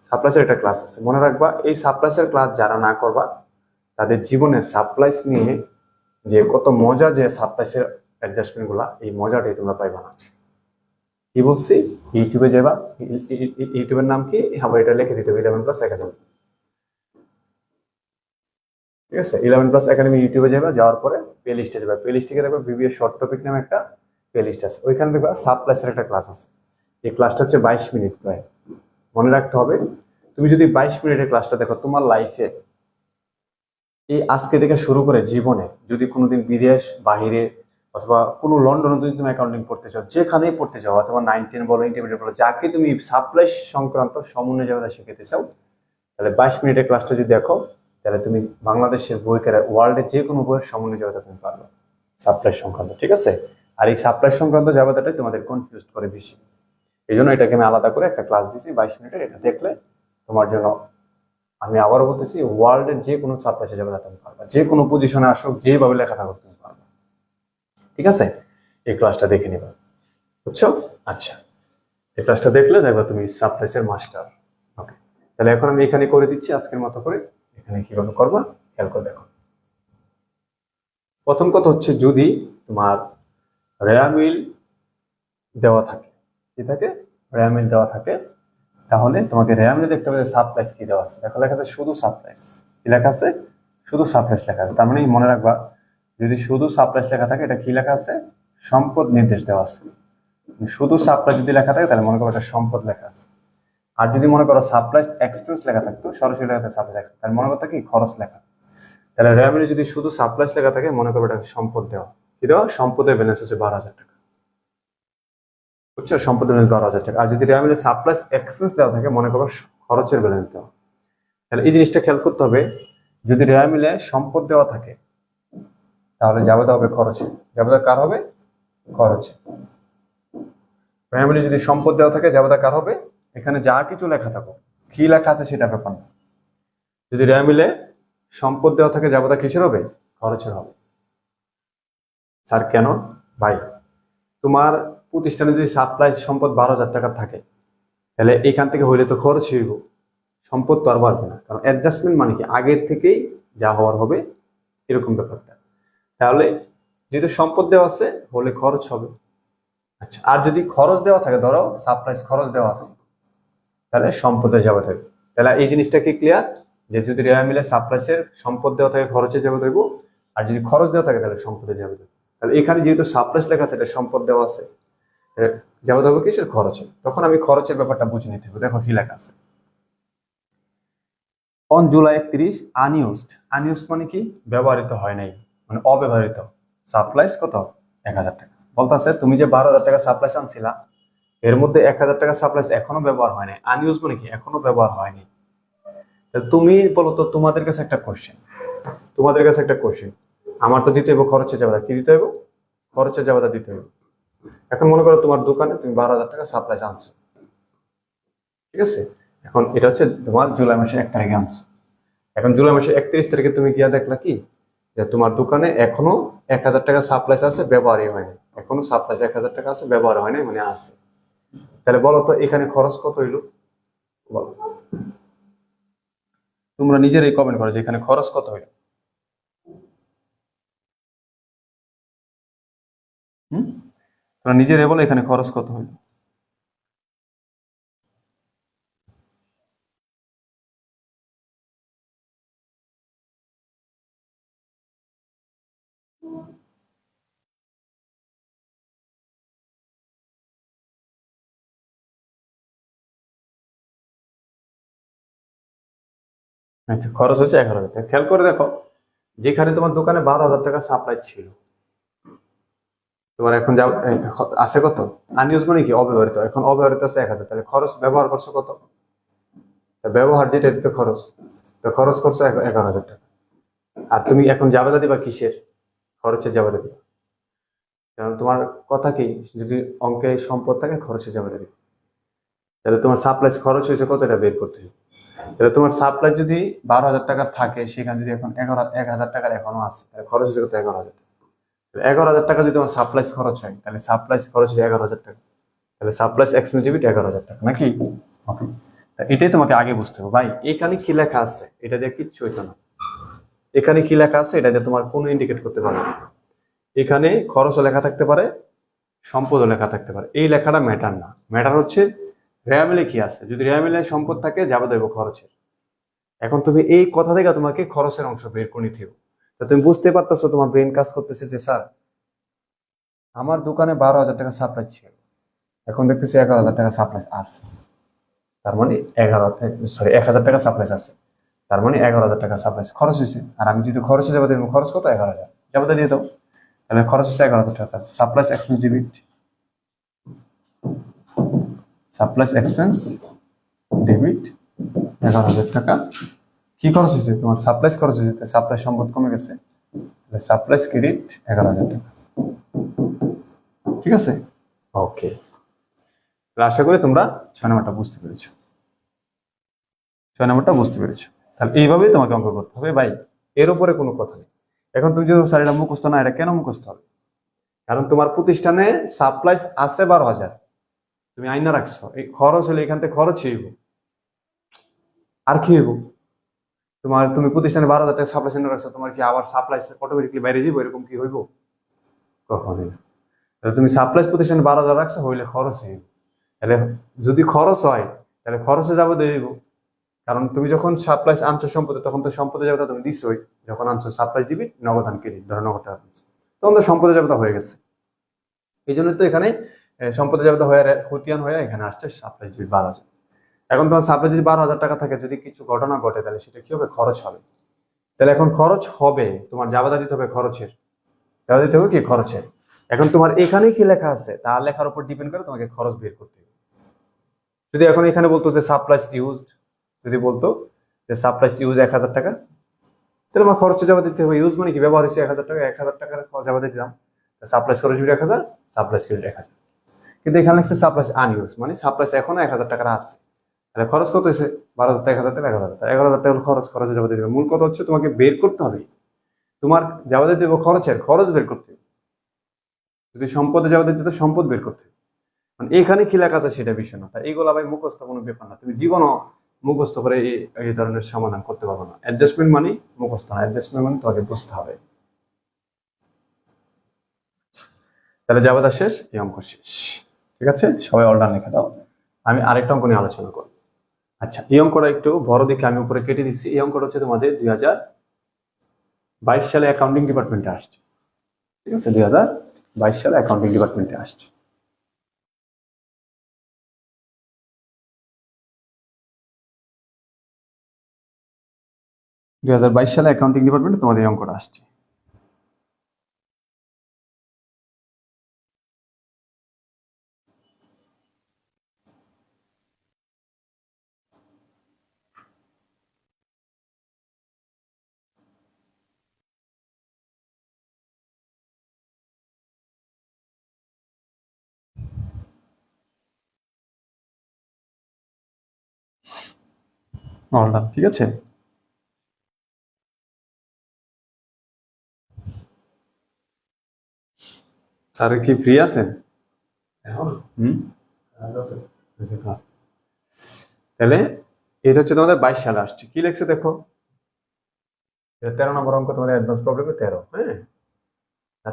সাপ্লাইসের একটা ক্লাস আছে, মনে রাখবা এই সাপ্লাইসের ক্লাস যারা না করবা তাদের জীবনে সাপ্লাইস নিয়ে যে কত মজা, যে সাপ্লাইসের অ্যাডজাস্টমেন্ট গুলা, এই মজাটাই তোমরা পাইবা না। কি বলছি? ইউটিউবে যাবা, ইউটিউবের নাম কি, আবার এটা লিখে দিতে হবে 11+ একাডেমি। ঠিক আছে, 11+ একাডেমি ইউটিউবে যাবে, যাওয়ার পরে প্লে লিস্টে যাবে, প্লে লিস্টে গিয়ে দেখবে বিবিএ শর্ট টপিক নামে একটা প্লে লিস্ট আছে, ওইখানে দেখবা সাপ্লাইসের একটা ক্লাস আছে। এই ক্লাসটা হচ্ছে 22 মিনিট প্রায়। মনে রাখতে হবে, তুমি যদি 22 মিনিটের ক্লাসটা দেখো, তোমার লাইফে এই আজকে থেকে শুরু করে জীবনে যদি কোনোদিন বিদেশ বাহিরে অথবা কোনো লন্ডনে যদি তুমি অ্যাকাউন্টিং পড়তে চাও, যেখানেই পড়তে চাও, অথবা 9-10 বলো, ইন্টারমিডিয়েট বলো, যাকে তুমি সাপ্লাই সংক্রান্ত সমন্বয় জায়গাটা শিখতে চাও, তাহলে 22 মিনিটের ক্লাসটা যদি দেখো, তাহলে তুমি বাংলাদেশের বই কেরা, ওয়ার্ল্ডের যে কোনো বইয়ের সমন্বয় জায়গাটা তুমি পারবে সাপ্লাই সংক্রান্ত। ঠিক আছে, আর এই সাপ্লাই সংক্রান্ত জায়গাটাই তোমাদের কনফিউজ করে বেশি, এই জন্য এটাকে আমি আলাদা করে একটা ক্লাস দিছি 22 মিনিটের। এটা দেখলে তোমার জন্য, আমি আবারও বলতেছি, ওয়ার্ল্ডের যে কোনো সাপ্লাইসে যাবে তুমি পারবা, যে কোনো পজিশনে আসুক, যেভাবে লেখা থাকুক তুমি পারবা। ঠিক আছে, এই ক্লাসটা দেখে নিবা, বুঝছো? আচ্ছা, এই ক্লাসটা দেখলে দেখবা তুমি সাপ্লাইসের মাস্টার। ওকে, তাহলে এখন আমি এখানে করে দিচ্ছি আজকের মতো করে। এখানে কিভাবে করবা খেয়াল করে দেখো। প্রথম কথা হচ্ছে, যদি তোমার রেয়ামিল দেওয়া থাকে, কি থাকে? রেয়ামিল দেওয়া থাকে, তাহলে তোমাকে রেয়ামিলে দেখতে হবে সাপ্লাইস কি দেওয়া আছে। দেখো লেখা আছে শুধু সাপ্লাইস, কি লেখা আছে? শুধু সাপ্লাইস লেখা আছে। তার মানে মনে রাখবা, যদি শুধু সাপ্লাইস লেখা থাকে, এটা কি লেখা আছে? সম্পদ নির্দেশ দেওয়া আছে। শুধু সাপ্লাই যদি লেখা থাকে, তাহলে মনে করো এটা সম্পদ লেখা আছে। আর যদি মনে করো সাপ্লাইস এক্সপেন্স লেখা থাকতো, সরাসরি লেখা থাকে সাপ্লাইস এক্সপেন্স, তাহলে মনে করতো কি খরচ লেখা। তাহলে রেয়ামিলে যদি শুধু সাপ্লাইস লেখা থাকে, মনে করো এটা সম্পদ দেওয়া। কি দেওয়া? সম্পদের ব্যালেন্স হচ্ছে 12,000 টাকা। বুঝছো? সম্পদের ব্যালেন্স 12,000 টাকা। আর যদি রেয়ামিলে সাপ্লাইস এক্সপেন্স দেওয়া থাকে, মনে করো খরচের ব্যালেন্স দেওয়া। তাহলে এই জিনিসটা খেয়াল করতে হবে, যদি রেয়া মিলে সম্পদ দেওয়া থাকে, তাহলে যাবে হবে খরচে। যাবে কার হবে? খরচে। রেয়া মিলে যদি সম্পদ দেওয়া থাকে, যাবে কার হবে? এখানে যা কিছু লেখা থাকো, কি লেখা আছে সেটা ব্যাপার না। যদি রেয়া মিলে সম্পদ দেওয়া থাকে, যাবে কিসের হবে? খরচের হবে। স্যার কেন? ভাই, তোমার প্রতিষ্ঠানে যদি সাপ্লাই সম্পদ 12,000 টাকা থাকে, তাহলে এখান থেকে হইলে তো খরচ হইব, সম্পদ তো আর বাড়বে না। কারণ অ্যাডজাস্টমেন্ট মানে কি, আগের থেকেই যা হওয়ার হবে, এরকম ব্যাপারটা। তাহলে যেহেতু সম্পদ দেওয়া আছে, হলে খরচ হবে। আচ্ছা, আর যদি খরচ দেওয়া থাকে, ধরো সাপ্লাইস খরচ দেওয়া আছে, তাহলে সম্পদে যাবে থাকবে। তাহলে এই জিনিসটা কি ক্লিয়ার, যে যদি রেয়া মিলে সাপ্লাইসের সম্পদ দেওয়া থাকে, খরচে যাবে থাকবো, আর যদি খরচ দেওয়া থাকে, তাহলে সম্পদে যাবে থাকবে। তাহলে এখানে যেহেতু সাপ্লাইস লেখা আছে, এটা সম্পদ দেওয়া আছে, যাবে থাকবো কিসের? খরচে। তখন আমি খরচের ব্যাপারটা বুঝে নিতে হবে। দেখো কি লেখা আছে, অন জুলাই 31 আনইউজড। আনইউজড মানে কি? ব্যবহৃত হয় নাই, মানে অব্যবহৃত সাপ্লাইস কত? 1,000 টাকা। বলতেছে তুমি যে 12,000 টাকা সাপ্লাইস আনছিলা, এর মধ্যে 1,000 টাকা সাপ্লাইস এখনো ব্যবহার হয় নাই। আনইউজ মানে কি? এখনো ব্যবহার হয়নি। তুমি বলো তো, তোমাদের কাছে একটা কোশ্চেন, আমার তো দিতে হইব খরচের জাবেদা। কি দিতে হইব? খরচের জাবেদা দিতে হইব। এখন মনে করো তোমার দোকানে তুমি 12,000 টাকা সাপ্লাইস আনছো, ঠিক আছে? এখন এটা হচ্ছে তোমার জুলাই মাসের 1 তারিখে আনছো। এখন জুলাই মাসের 31 তারিখে তুমি গিয়া দেখলা কি, যে তোমার দোকানে এখনো 1,000 টাকা সাপ্লাইস আছে, ব্যবহারই হয়নি। এখনো সাপ্লাইস 1,000 টাকা আছে, ব্যবহার হয় নাই, মানে আছে। তাহলে বলো তো এখানে খরচ কত হইলো? বলো, তোমরা নিজেরাই কমেন্ট করো যে এখানে খরচ কত হইলো। তোমরা নিজেরাই বলো এখানে খরচ কত হইলো। আচ্ছা, খরচ হচ্ছে 11,000 টাকা। খেয়াল করে দেখো, যেখানে তোমার দোকানে 12,000 টাকা সাপ্লাই ছিল, তোমার এখন যা আছে কত? আনইউজ মানে কি? অব্যবহৃত। এখন অব্যবহৃত আছে 1,000, তাহলে খরচ ব্যবহার করছো কত? তা ব্যবহার যেটা, এটা তো খরচ। তো খরচ করছো 11,000 টাকা। আর তুমি এখন জাবেদা দিবা কিসের? খরচের জাবেদা দিবা। কারণ তোমার কথা কি, যদি অঙ্কে সম্পদ থাকে খরচের জাবেদা দিবা। তাহলে তোমার সাপ্লাই খরচ হয়েছে কত, এটা বের করতে হবে। তাহলে তোমার সাপ্লাই যদি 12,000 টাকার থাকে, সেখানে যদি এখন 1,000 টাকার এখনো আছে, তাহলে খরচ হচ্ছে কত? 11,000 টাকা। 11,000 টাকা যদি তোমার সাপ্লাই খরচ হয়, তাহলে সাপ্লাই খরচ হচ্ছে 11,000 টাকা। তাহলে সাপ্লাই এক্সপেন্স ডেবিট 11,000 টাকা, নাকি? ওকে, এটাই তোমাকে আগে বুঝতে হবে। ভাই এখানে কি লেখা আছে এটা দিয়ে কিচ্ছু হইতো না। এখানে কি লেখা আছে এটা দিয়ে তোমার কোনো ইন্ডিকেট করতে পারবে না। এখানে খরচও লেখা থাকতে পারে, সম্পদও লেখা থাকতে পারে। এই লেখাটা ম্যাটার না, ম্যাটার হচ্ছে রেয়ামিলে কি আছে। যদি রেয়ামিলে সম্পদ থাকে, যাবে দেবো খরচের। এখন তুমি এই কথা থেকে তোমাকে খরচের অংশ বের করে নিতে হবে। তো তুমি বুঝতে পারতেছো, তোমার ব্রেন কাজ করতেছে যে স্যার আমার দোকানে 12,000 টাকা সাপ্লাই ছিল, এখন দেখতেছি 11,000 টাকা সাপ্লাই আছে, তার মানে 1,000 টাকা সাপ্লাই আছে, তার মানে 11,000 টাকা সাপ্লাই খরচ হয়েছে। আর আমি যদি খরচে যাবো দেবো, খরচ কত? 11,000, যাবো দিয়ে দাও। তাহলে খরচ হচ্ছে 11,000 টাকা। Supply expense debit, supply expense debit 11,000 টাকা। কি খরচ হয়েছে? তোমার সাপ্লাই খরচ হয়েছে, সাপ্লাই সম্পদ কমে গেছে, সাপ্লাই ক্রেডিট 11,000 টাকা। ঠিক আছে, ওকে। আশা করি তোমরা 6 নম্বরটা বুঝতে পেরেছো। 6 নম্বরটা বুঝতে পেরেছো। তাহলে এইভাবেই তোমাকে অঙ্ক করতে হবে ভাই, এর উপরে কোনো কথা নেই। এখন তুমি যদি স্যার এটা মুখস্থ না, এটা কেন মুখস্থ হবে? কারণ তোমার প্রতিষ্ঠানে সাপ্লাই আছে 12,000, তুমি আইনা রাখছো, এই খরচ হলে এখান থেকে খরচ হইব। আর কি হইব? তুমি প্রতিষ্ঠানে 12,000 টাকা সাপ্লাই সেন্টার রাখছো, তোমার কি আবার সাপ্লাই অটোমেটিকলি বাইরে যাবো? এরকম কি হইব? কখনই না। তুমি সাপ্লাই প্রতিষ্ঠানে 12,000 রাখছো, হইলে খরচ হইব। তাহলে যদি খরচ হয়, তাহলে খরচে যাবো দিব। কারণ তুমি যখন সাপ্লাই আনছো সম্পদে, তখন তো সম্পদে যাবো তুমি দিচ্ছই। যখন আনছো সাপ্লাই দিবি নগদান ক্রেডিট, ধরো নগদ টাকা দিচ্ছ, তখন তো সম্পদে যাবো হয়ে গেছে। এই জন্য তো এখানে সম্পদে যাবো হয়ে খতিয়ান হয়ে এখানে আসছে সাপ্লাই দিবি 12,000। এখন তোমার সাপ্লাই যদি 12,000 টাকা থাকে, যদি কিছু ঘটনা ঘটে, তাহলে সেটা কি হবে? খরচ হবে। তাহলে এখন খরচ হবে, তোমার জাবেদা দিতে হবে খরচের, জাবেদা দিতে হবে কি? খরচের। এখন তোমার এখানে কি লেখা আছে, তার লেখার উপর ডিপেন্ড করে তোমাকে খরচ বের করতে হবে। যদি এখন এখানে বলতো যে সাপ্লাইস ইউজড, যদি বলতো যে সাপ্লাইস ইউজ 1,000 টাকা, তাহলে আমার খরচে জাবেদা দিতে হবে। ইউজ মানে কি? ব্যবহার হয়েছে 1,000 টাকা, 1,000 টাকার জাবেদা দিলাম। সাপ্লাইস খরচ 1,000, সাপ্লাইস ক্রেডিট 1,000। কিন্তু এখানে লিখছে সাপ্লাইস আনইউজ, মানে সাপ্লাইস এখনো 1,000 টাকা আছে। তাহলে খরচ কত হয়েছে? 12,000, 1,000 টাকা, 11,000 টাকা। 11,000 টাকা খরচে জাবেদা দিবে। মূল কথা হচ্ছে তোমাকে বের করতে হবে, তোমার জাবেদা দিব খরচের, খরচ বের করতে হবে। যদি সম্পদে জাবেদা দিতে, সম্পদ বের করতে হবে। মানে এখানে কি লেখা আছে সেটা বিষয় না। এইগুলো ভাই মুখস্থ কোনো ব্যাপার না, তুমি জীবনও মুখস্থ করে এই ধরনের সমাধান করতে পারবো না। অ্যাডজাস্টমেন্ট মানে মুখস্থ না, অ্যাডজাস্টমেন্ট মানে তোমাকে বুঝতে হবে। তাহলে জাবেদা শেষ, এই অঙ্ক শেষ। ঠিক আছে, সবাই অর্ডার লিখে দাও। আমি আরেকটা অঙ্ক নিয়ে আলোচনা করব। আচ্ছা, এই অঙ্কটা একটু বড় দেখে আমি উপরে কেটে দিচ্ছি। এই অঙ্কটা হচ্ছে তোমাদের 2022 সালে অ্যাকাউন্টিং ডিপার্টমেন্টে আসছে। ঠিক আছে, 2022 সালে অ্যাকাউন্টিং ডিপার্টমেন্টে আসছে। সালে অ্যাকাউন্টিং ডিপার্টমেন্টে তোমাদের এই অঙ্কটা আসছে। অর্ডার, ঠিক আছে। স্যার কি ফ্রি আছেন? হুম, তাহলে এটা হচ্ছে তোমাদের 22 সালে আসছে। কি লিখছে দেখো, 13 নম্বর অঙ্ক তোমাদের অ্যাডভান্স প্রবলেমে 13। হ্যাঁ,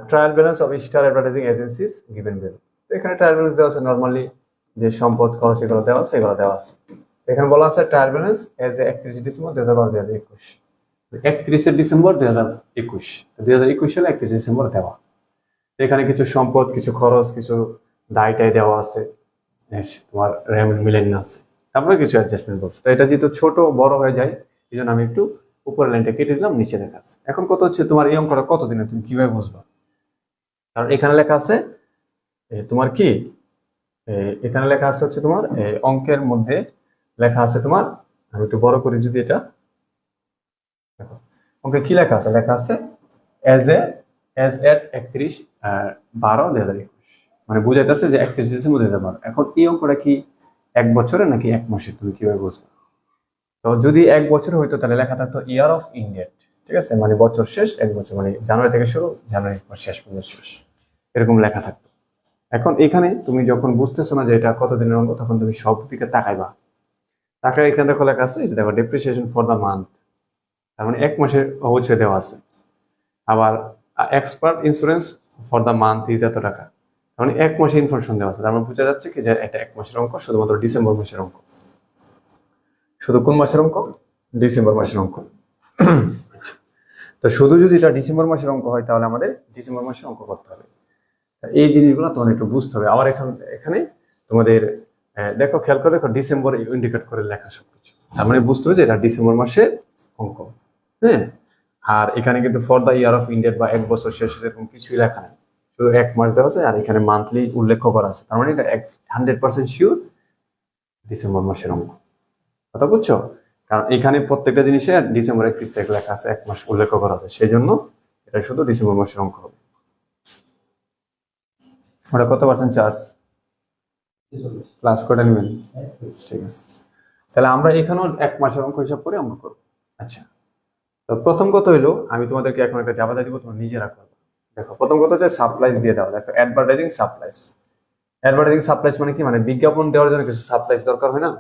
trial balance of star advertising agencies given below. তো এখানে ট্রায়াল ব্যালেন্স দেওয়া আছে, নর্মালি যে সম্পদ খরচ এগুলো দেওয়া আছে, এগুলো দেওয়া আছে। এখানে বলা আছে trial balance as a 31 December 2021, 31 December 2021, 2021 সালে 31 ডিসেম্বর দেওয়া। এখানে কিছু সম্পদ, কিছু খরচ, কিছু দায়টাই দেওয়া আছে, তোমার রেমিল মিলেন আছে, তারপরে কিছু অ্যাডজাস্টমেন্ট বলছে। তো এটা যেহেতু ছোট বড় হয়ে যায়, এই জন্য আমি একটু উপরের লাইনটা কেটে দিলাম, নিচে লেখা আছে। এখন কত হচ্ছে তোমার এই অঙ্কটা কত দিনে তুমি কিভাবে বুঝবা? কারণ এখানে লেখা আছে তোমার কি এখানে লেখা আছে হচ্ছে তোমার অঙ্কের মধ্যে লেখা আছে তোমার, আমি একটু বড় করি যদি এটা দেখো, অঙ্কে কি লেখা আছে? লেখা আছে এজ এট 31/12/2021, মানে বুঝাইতেছে যে 31 ডিসেম্বর 2012। এখন এই অঙ্কটা কি 1 বছরে নাকি 1 মাসে, তুমি কিভাবে বুঝবে? তো যদি 1 বছর হইতো তাহলে লেখা থাকতো ইয়ার অফ ইন্ডেট, ঠিক আছে, মানে বছর শেষ 1 বছর, মানে জানুয়ারি থেকে শুরু, জানুয়ারি শেষ পর্যন্ত শেষ, এরকম লেখা থাকতো। এখন এখানে তুমি যখন বুঝতেছো না যে এটা কত দিনের অঙ্ক, তখন তুমি সব দিকে তাকাইবা। তাকায় এখানে দেখো লেখা আছে, এই যে দেখো ডেপ্রিসিয়েশন ফর দ্য মান্থ, তার মানে 1 মাসের অবশ্যই দেওয়া আছে। আবার expert insurance for the month is এত টাকা, তার মানে 1 মাসের ইনফরমেশন দেওয়া আছে। তার মানে বোঝা যাচ্ছে কি যে এটা 1 মাসের অঙ্ক, শুধুমাত্র ডিসেম্বর মাসের অঙ্ক। শুধু কোন মাসের অঙ্ক? ডিসেম্বর মাসের অঙ্ক। তো শুধু যদি এটা ডিসেম্বর মাসের অঙ্ক হয় তাহলে আমাদের ডিসেম্বর মাসের অঙ্ক করতে হবে। এই জিনিসগুলো তোমাদের একটু বুঝতে হবে। আবার এখানে তোমাদের দেখো, খেয়াল করে দেখো, ডিসেম্বর ইন্ডিকেট করে লেখা সবকিছু, তার মানে বুঝতে হবে যে এটা ডিসেম্বর মাসের অঙ্ক। হ্যাঁ, আর এখানে কিন্তু for the year of India বা 1 বছর শেষ এরকম কিছুই লেখা নেই, শুধু 1 মাস দেওয়া আছে, আর এখানে মান্থলি উল্লেখ করা আছে। তার মানে এটা 100% শিওর ডিসেম্বর মাসের অঙ্ক। কথা বুঝছো? কারণ এখানে প্রত্যেকটা জিনিসে ডিসেম্বর 31 তারিখ লেখা আছে, 1 মাস উল্লেখ করা আছে, সেই জন্য এটা শুধু ডিসেম্বর মাসের অঙ্ক হবে। ওটা কত পার্সেন্ট চার্জ? ক্লাস করে নেবেন, ঠিক আছে। তাহলে আমরা এখানেও 1 মাসের অঙ্ক হিসাব করে অঙ্ক করবো। আচ্ছা, তো প্রথম কথা হইলো, আমি তোমাদেরকে এখন একটা জাবাদা দিব, তোমরা নিজেরা করবে। দেখো, প্রথম কথা হচ্ছে সাপ্লাইজ দিয়ে দাও। দেখো, অ্যাডভার্টাইজিং সাপ্লাইজ। অ্যাডভার্টাইজিং সাপ্লাইজ মানে কি? মানে বিজ্ঞাপন দেওয়ার জন্য কিছু সাপ্লাইজ দরকার হয় না?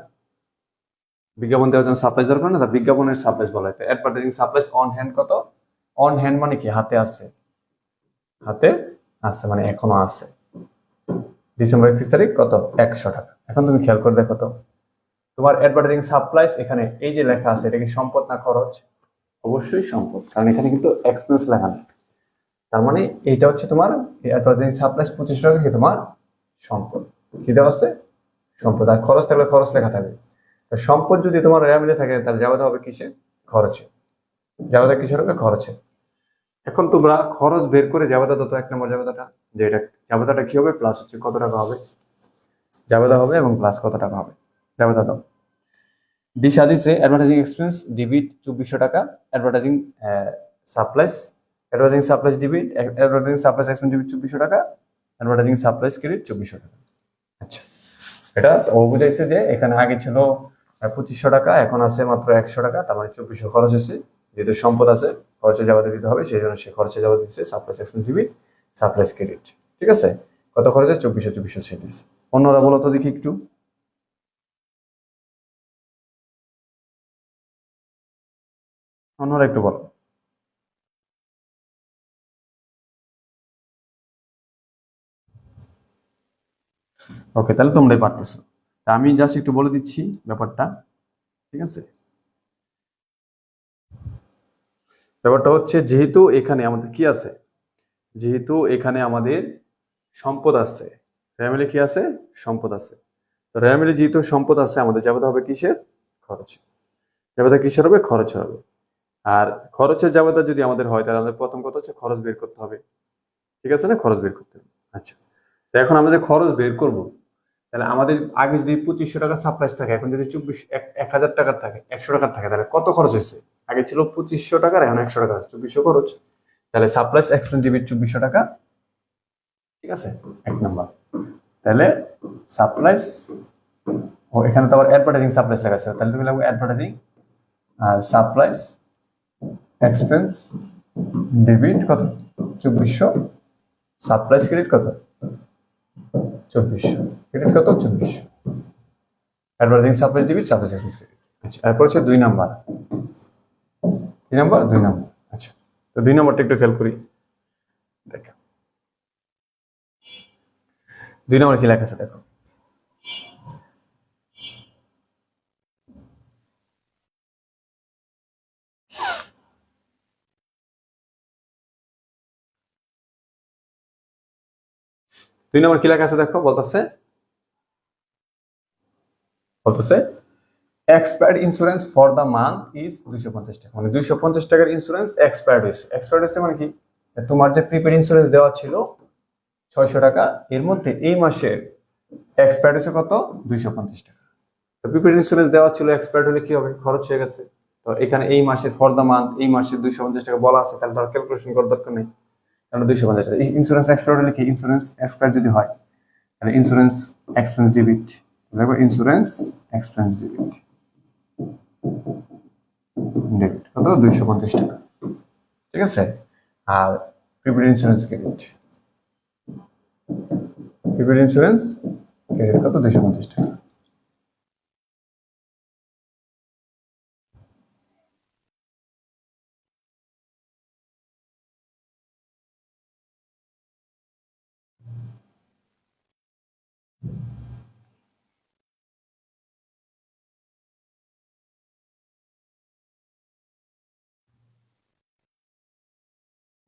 বিজ্ঞাপন দেওয়ার জন্য সাপ্লাইজ দরকার না, তা বিজ্ঞাপনের সাপ্লাইজ বলা হয়। অ্যাডভার্টাইজিং সাপ্লাইজ অন হ্যান্ড কত? অন হ্যান্ড মানে কি? হাতে আছে, হাতে আছে মানে এখনো আছে। ডিসেম্বর 31 তারিখ কত? 100 টাকা। এখন তুমি খেয়াল করে দেখো তো, তোমার অ্যাডভার্টাইজিং সাপ্লাইজ এখানে এই যে লেখা আছে, এটা কি সম্পদ না খরচ? অবশ্যই সম্পদ, কারণ এখানে কিন্তু এক্সপেন্স লেখা নেই। তার মানে এইটা হচ্ছে তোমার অ্যাডভার্টাইজিং সাপ্লাইজ 25 টাকা কি তোমার সম্পদ। কি দেওয়া আছে? সম্পদ। আর খরচ থাকলে খরচ লেখা থাকবে। সম্পদ যদি তোমার রেয়ামিলে থাকে তাহলে যাওয়াতে হবে কিসে? খরচে। যাওয়াতে কিসের হবে? খরচে। এখন তোমরা খরচ বের করে যাবাদা দাও তো, 1 নম্বর জাবেদাটা, যে এটা জাবেদাটা কি হবে, প্লাস হচ্ছে কত টাকা হবে, জাবেদা হবে এবং প্লাস কত টাকা হবে, জাবেদা দাও। দিশা দিছে অ্যাডভার্টাইজিং এক্সপেন্স ডেবিট 2400 টাকা, advertising supplies debit, advertising supplies expense debit 2400 টাকা, অ্যাডভার্টাইজিং সাপ্লাইজ ক্রেডিট 2400 টাকা। আচ্ছা, এটা ও বুঝাইছে যে এখানে আগে ছিল 2500 টাকা, এখন আছে মাত্র 100 টাকা, তার মানে 2400 খরচ হয়েছে। যেহেতু সম্পদ আছে, খরচে যাবাতে দিতে হবে, সেই জন্য সে খরচে যাবাতে দিচ্ছে supplies expense debit, supplies credit. ঠিক আছে, কত খরচ হয়? 2400 সে দিচ্ছে। অন্যরা বলো তো দেখি একটু, অন্যরা একটু বলো। ওকে, তাহলে তোমরাই পারতেছো। তা আমি জাস্ট একটু বলে দিচ্ছি ব্যাপারটা, ঠিক আছে? ব্যাপারটা হচ্ছে, যেহেতু এখানে আমাদের কি আছে, যেহেতু এখানে আমাদের সম্পদ আছে, রেয়ামিলে কি আছে? সম্পদ আছে। তো রেয়ামিলে যেহেতু সম্পদ আছে, আমাদের যাবে হবে কিসের? খরচ। যাবে কিসের হবে? খরচ হবে। আর খরচের জাবেদা যদি আমাদের হয়, তাহলে আমাদের প্রথম কথা হচ্ছে খরচ বের করতে হবে। ঠিক আছে না? খরচ বের করতে হবে। আচ্ছা, তো এখন আমরা যে খরচ বের করব, তাহলে আমাদের আগে যদি 2500 টাকা সাপ্লাইজ থাকে, এখন যদি 1000 টাকার থাকে, 100 টাকার থাকে, তাহলে কত খরচ হয়েছে? আগে ছিল 2500 টাকার, এখন 100 টাকা আছে, 2400 খরচ। তাহলে সাপ্লাইজ এক্সপেন্স ডেবিট 2400 টাকা, ঠিক আছে, 1 নম্বর। তাহলে সাপ্লাইজ, ও এখানে তো আবার অ্যাডভার্টাইজিং সাপ্লাইজ লেখা আছে, তাহলে তুমি লাগবে অ্যাডভার্টাইজিং সাপ্লাইজ এক্সপেন্স ডেবিট কত? 2400, সাপ্লাইজ ক্রেডিট কত? 2400, ক্রেডিট কত? 2400। Advertising supplies debit, supplies expense credit. আচ্ছা, এরপর হচ্ছে 2 নম্বর। কি নাম্বার? 2 নম্বর। আচ্ছা, তো 2 নম্বরটা একটু খেয়াল করি। দেখো 2 নম্বর কি লেখা আছে দেখো, দুই নম্বর কি লেখা আছে দেখো, বলতেছে expired insurance for the month is 250 টাকা, মানে 250 টাকার ইন্স্যুরেন্স এক্সপায়ার্ড হয়েছে। এক্সপায়ার্ড হয়েছে মানে কি, তোমার যে প্রিপেড ইন্স্যুরেন্স দেওয়া ছিল 600 টাকা, এর মধ্যে এই মাসের এক্সপায়ার্ড হয়েছে কত, 250 টাকা। তো প্রিপেড ইন্স্যুরেন্স দেওয়া ছিল, এক্সপায়ার্ড হলে কি হবে, খরচ হয়ে গেছে। তো এখানে এই মাসের ফর দ্য মান্থ, এই মাসের 250 টাকা বলা আছে, তাহলে ধর ক্যালকুলেশন করার দরকার নেই, কারণ 250 টাকা। ইন্স্যুরেন্স এক্সপায়ার্ড হলে কি, ইন্স্যুরেন্স এক্সপায়ার্ড যদি হয় তাহলে ইন্স্যুরেন্স এক্সপেন্স ডেবিট, দেখো ইন্স্যুরেন্স এক্সপেন্স ডেবিট, ডেবিট কত, 250 টাকা, ঠিক আছে। আর prepaid insurance credit, prepaid insurance credit কত, 250 টাকা।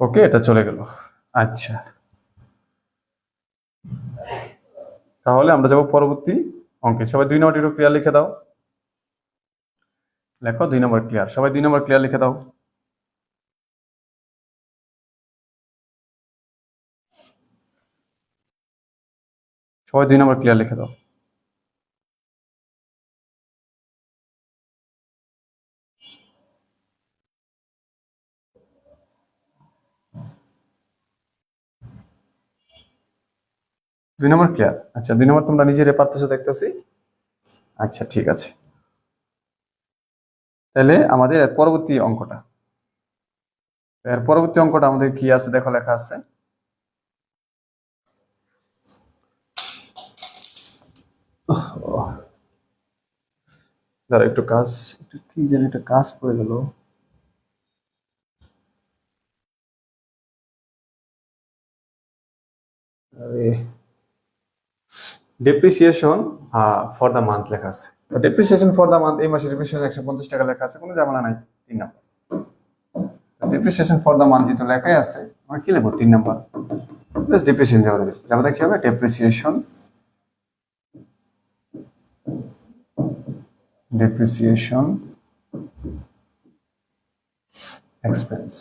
ওকে, এটা চলে গেল। আচ্ছা, তাহলে আমরা যাবো পরবর্তী অঙ্কে। সবাই 2 নম্বর একটু ক্লিয়ার লিখে দাও, লেখো 2 নম্বর ক্লিয়ার, সবাই 2 নম্বর ক্লিয়ার লিখে দাও। সবাই 2 নম্বর ক্লিয়ার লিখে দাও। দুই নম্বর ক্লিয়ার, আচ্ছা 2 নম্বর তোমরা নিজেরে পারতেছো দেখতেছি। আচ্ছা ঠিক আছে, তাহলে আমাদের পরবর্তী অঙ্কটা, এর পরবর্তী অঙ্কটা আমাদের কি আছে দেখো, লেখা আছে দাঁড়া একটু কাজ, একটু কি জানি একটা কাজ পড়ে গেল। ডেপ্রিসিয়েশন ফর দ্য মান্থ লেখা আছে। ডেপ্রিসিয়েশন ফর দ্য মান্থ, এই মাসে ডেপ্রিসিয়েশন 150 টাকা লেখা আছে, কোনো ঝামেলা নাই। 3 নম্বর ডেপ্রিসিয়েশন ফর দ্য মান্থ যেহেতু লেখাই আছে, আমরা কি লিখবো, 3 নম্বর প্লাস ডেপ্রিসিয়েশন যাবে, যাবে কি হবে, ডেপ্রিসিয়েশন, ডেপ্রিসিয়েশন এক্সপেন্স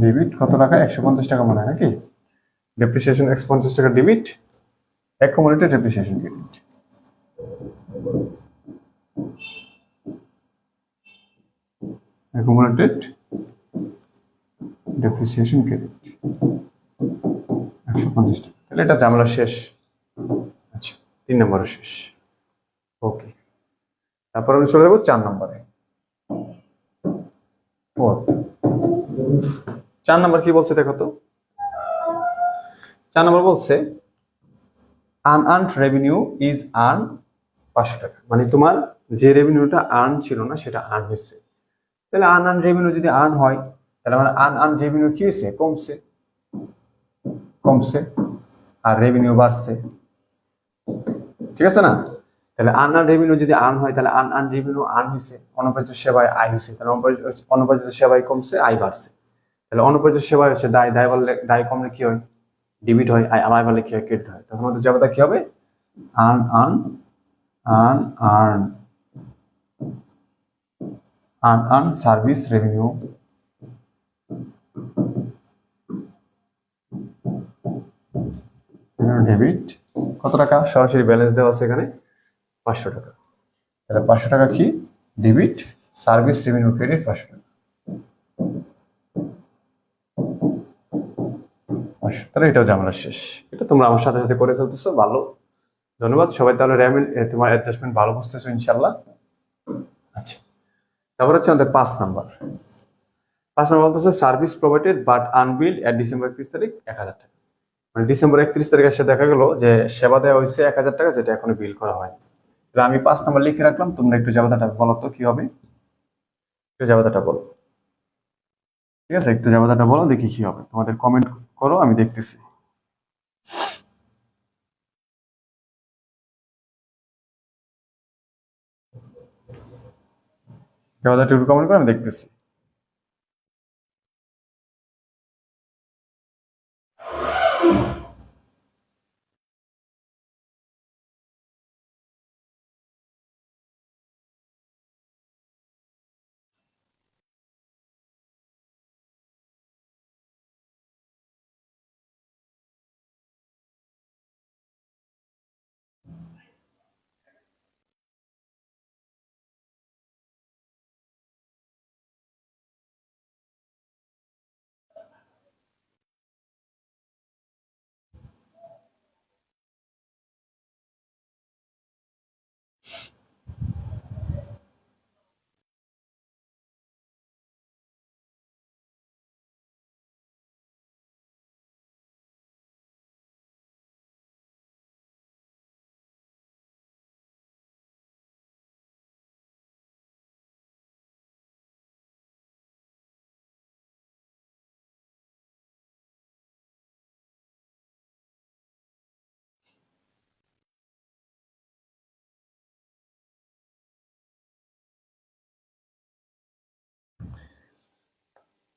ডেবিট কত টাকা, 150 টাকা মনে হয় নাকি, ডেপ্রিসিয়েশন 150 টাকা debit, accumulated depreciation credit, accumulated depreciation credit 150 টাকা, তাহলে এটা ঝামেলা শেষ। আচ্ছা, 3 নম্বরও শেষ। ওকে, তারপর আমি চলে যাবো 4 নম্বরে। 4 নম্বর কি বলছে দেখো তো, 4 নম্বর বলছে আনআর্নড রেভিনিউ ইজ আর্ন 500 টাকা, মানে তোমার যে রেভিনিউটা আর্ন ছিল না সেটা আর্ন হয়েছে। তাহলে আনআর্ন রেভিনিউ যদি আর্ন হয়, তাহলে আমার আনআর্ন রেভিনিউ কি হয়েছে, কমছে, কমছে, আর রেভিনিউ বাড়ছে, ঠিক আছে না। তাহলে আনআর্ন রেভিনিউ যদি আর্ন হয়, তাহলে আনআর্ন রেভিনিউ আর্ন হয়েছে, অনুপার্জিত সেবায় আয় হয়েছে, তাহলে অনুপার্জিত সেবায় কমছে, আয় বাড়ছে। তাহলে অনুপার্জিত সেবায় হচ্ছে দায়, দায় বাড়লে, দায় কমলে কি হয়, ডেবিট হয়, আয় বাড়লে কি হয়, ক্রেডিট হয়। তখন আমাদের যাবাটা কি হবে, earn earn earn earn unearned service revenue, debit কত টাকা, সরাসরি ব্যালেন্স দেওয়া আছে এখানে 500 টাকা। তাহলে 500 টাকা কি, ডেবিট, সার্ভিস রেভিনিউ ক্রেডিট 500 টাকা, 500। তাহলে এটাও ঝামেলা শেষ। এটা তোমরা আমার সাথে সাথে করে ফেলতেছো, ভালো, ধন্যবাদ সবাই। তাহলে তোমার অ্যাডজাস্টমেন্ট ভালো বুঝতেছো ইনশাল্লাহ। আচ্ছা, তারপর হচ্ছে আমাদের 5 নম্বর। 5 নম্বর বলতেছে service provided but unbilled at December 31 তারিখ 1000 টাকা, মানে ডিসেম্বর 31 তারিখ এসে দেখা গেল যে সেবা দেওয়া হয়েছে 1000 টাকা, যেটা এখনো বিল করা হয়নি। তাহলে আমি 5 নম্বর লিখে রাখলাম, তোমরা একটু জাবেদাটা বলো তো কি হবে, একটু জাবেদাটা বলো, ঠিক আছে, একটু জাবেদাটা বলো দেখি কি হবে, তোমাদের কমেন্ট করো, আমি দেখতেছি। জাবেদাটা একটু কমেন্ট করো, আমি দেখতেছি।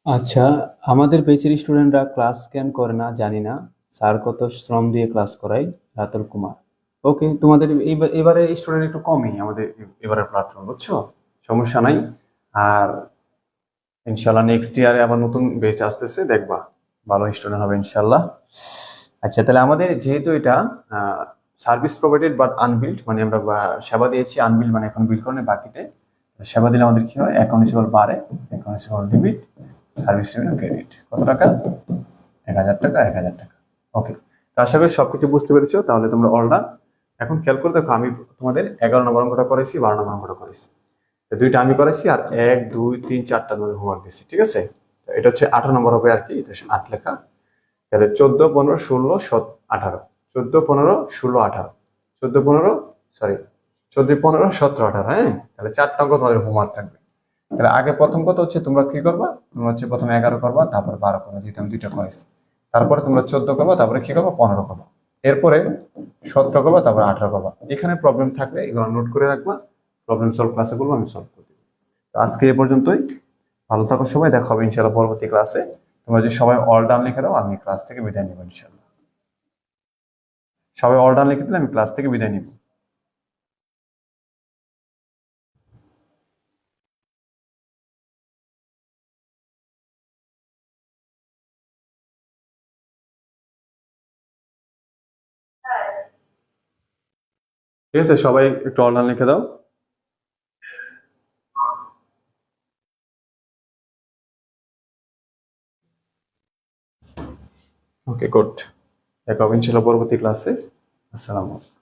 আচ্ছা, আমাদের ব্যাচের স্টুডেন্টরা ক্লাস কেন করে না জানি না। স্যার কত শ্রম দিয়ে ক্লাস করায়। রাতুল কুমার। ওকে, তোমাদের এবারে স্টুডেন্ট একটু কমই আমাদের এবারের প্ল্যাটফর্ম, বুঝছো? সমস্যা নাই। আর ইনশাল্লাহ নেক্সট ইয়ারে আবার নতুন ব্যাচ আসতেছে, দেখবা ভালো স্টুডেন্ট হবে ইনশাল্লাহ। আচ্ছা, তাহলে আমাদের যেহেতু এটা সার্ভিস প্রোভাইডেড বাট আনবিল্ড, মানে আমরা সেবা দিয়েছি, আনবিল্ড মানে এখন বিল করার বাকিতে। সেবা দিলে আমাদের কি হয়? অ্যাকাউন্ট রিসিভাল বাড়ে, account receivable limit, service revenue credit কত টাকা? 1,000 টাকা, 1,000 টাকা। ওকে, তো আশা করি সবকিছু বুঝতে পেরেছো। তাহলে তোমরা অল ডান। এখন খেয়াল করে দেখো, আমি তোমাদের 11 নম্বর অঙ্কটা করেছি, 12 নম্বর অঙ্কটা করেছি। তো দুইটা আমি করেছি, আর 1, 2, 3, 4টা তোমাদের হোমওয়ার্ক দিচ্ছি, ঠিক আছে? তো এটা হচ্ছে 18 নম্বর হবে আর কি, এটা 8 লেখা। তাহলে 14, 15, 16, 18, 14, 15, 16, 18, 14, 15, সরি, 14, 15, 17, 18, হ্যাঁ। তাহলে 4টা অঙ্ক তোমাদের হোমওয়ার্ক থাকবে। তাহলে আগে প্রথম কথা হচ্ছে তোমরা কি করবা? তোমরা হচ্ছে প্রথমে 11 করবা, তারপর 12 করবা, যেহেতু আমি দুইটা করেছি। তারপরে তোমরা 14 করবা, তারপরে কি করবা? 15 করবা। এরপরে 17 করবা, তারপরে 18 করবা। এখানে প্রবলেম থাকলে এগুলো নোট করে রাখবা। প্রবলেম সলভ ক্লাসে বলবো, আমি সলভ করে দেবো। তো আজকে এ পর্যন্তই। ভালো থাকো সবাই, দেখা হবে ইনশাল্লাহ পরবর্তী ক্লাসে। তোমরা যদি সবাই অল ডান লিখে দাও, আমি ক্লাস থেকে বিদায় নিব ইনশাল্লাহ। সবাই অল ডান লিখে দিলে আমি ক্লাস থেকে বিদায় নিব। ঠিক আছে, সবাই একটু অল ডান লিখে দাও। ওকে, গুড। দেখা হবে ইনশাল্লাহ পরবর্তী ক্লাসে। আসসালামু আলাইকুম।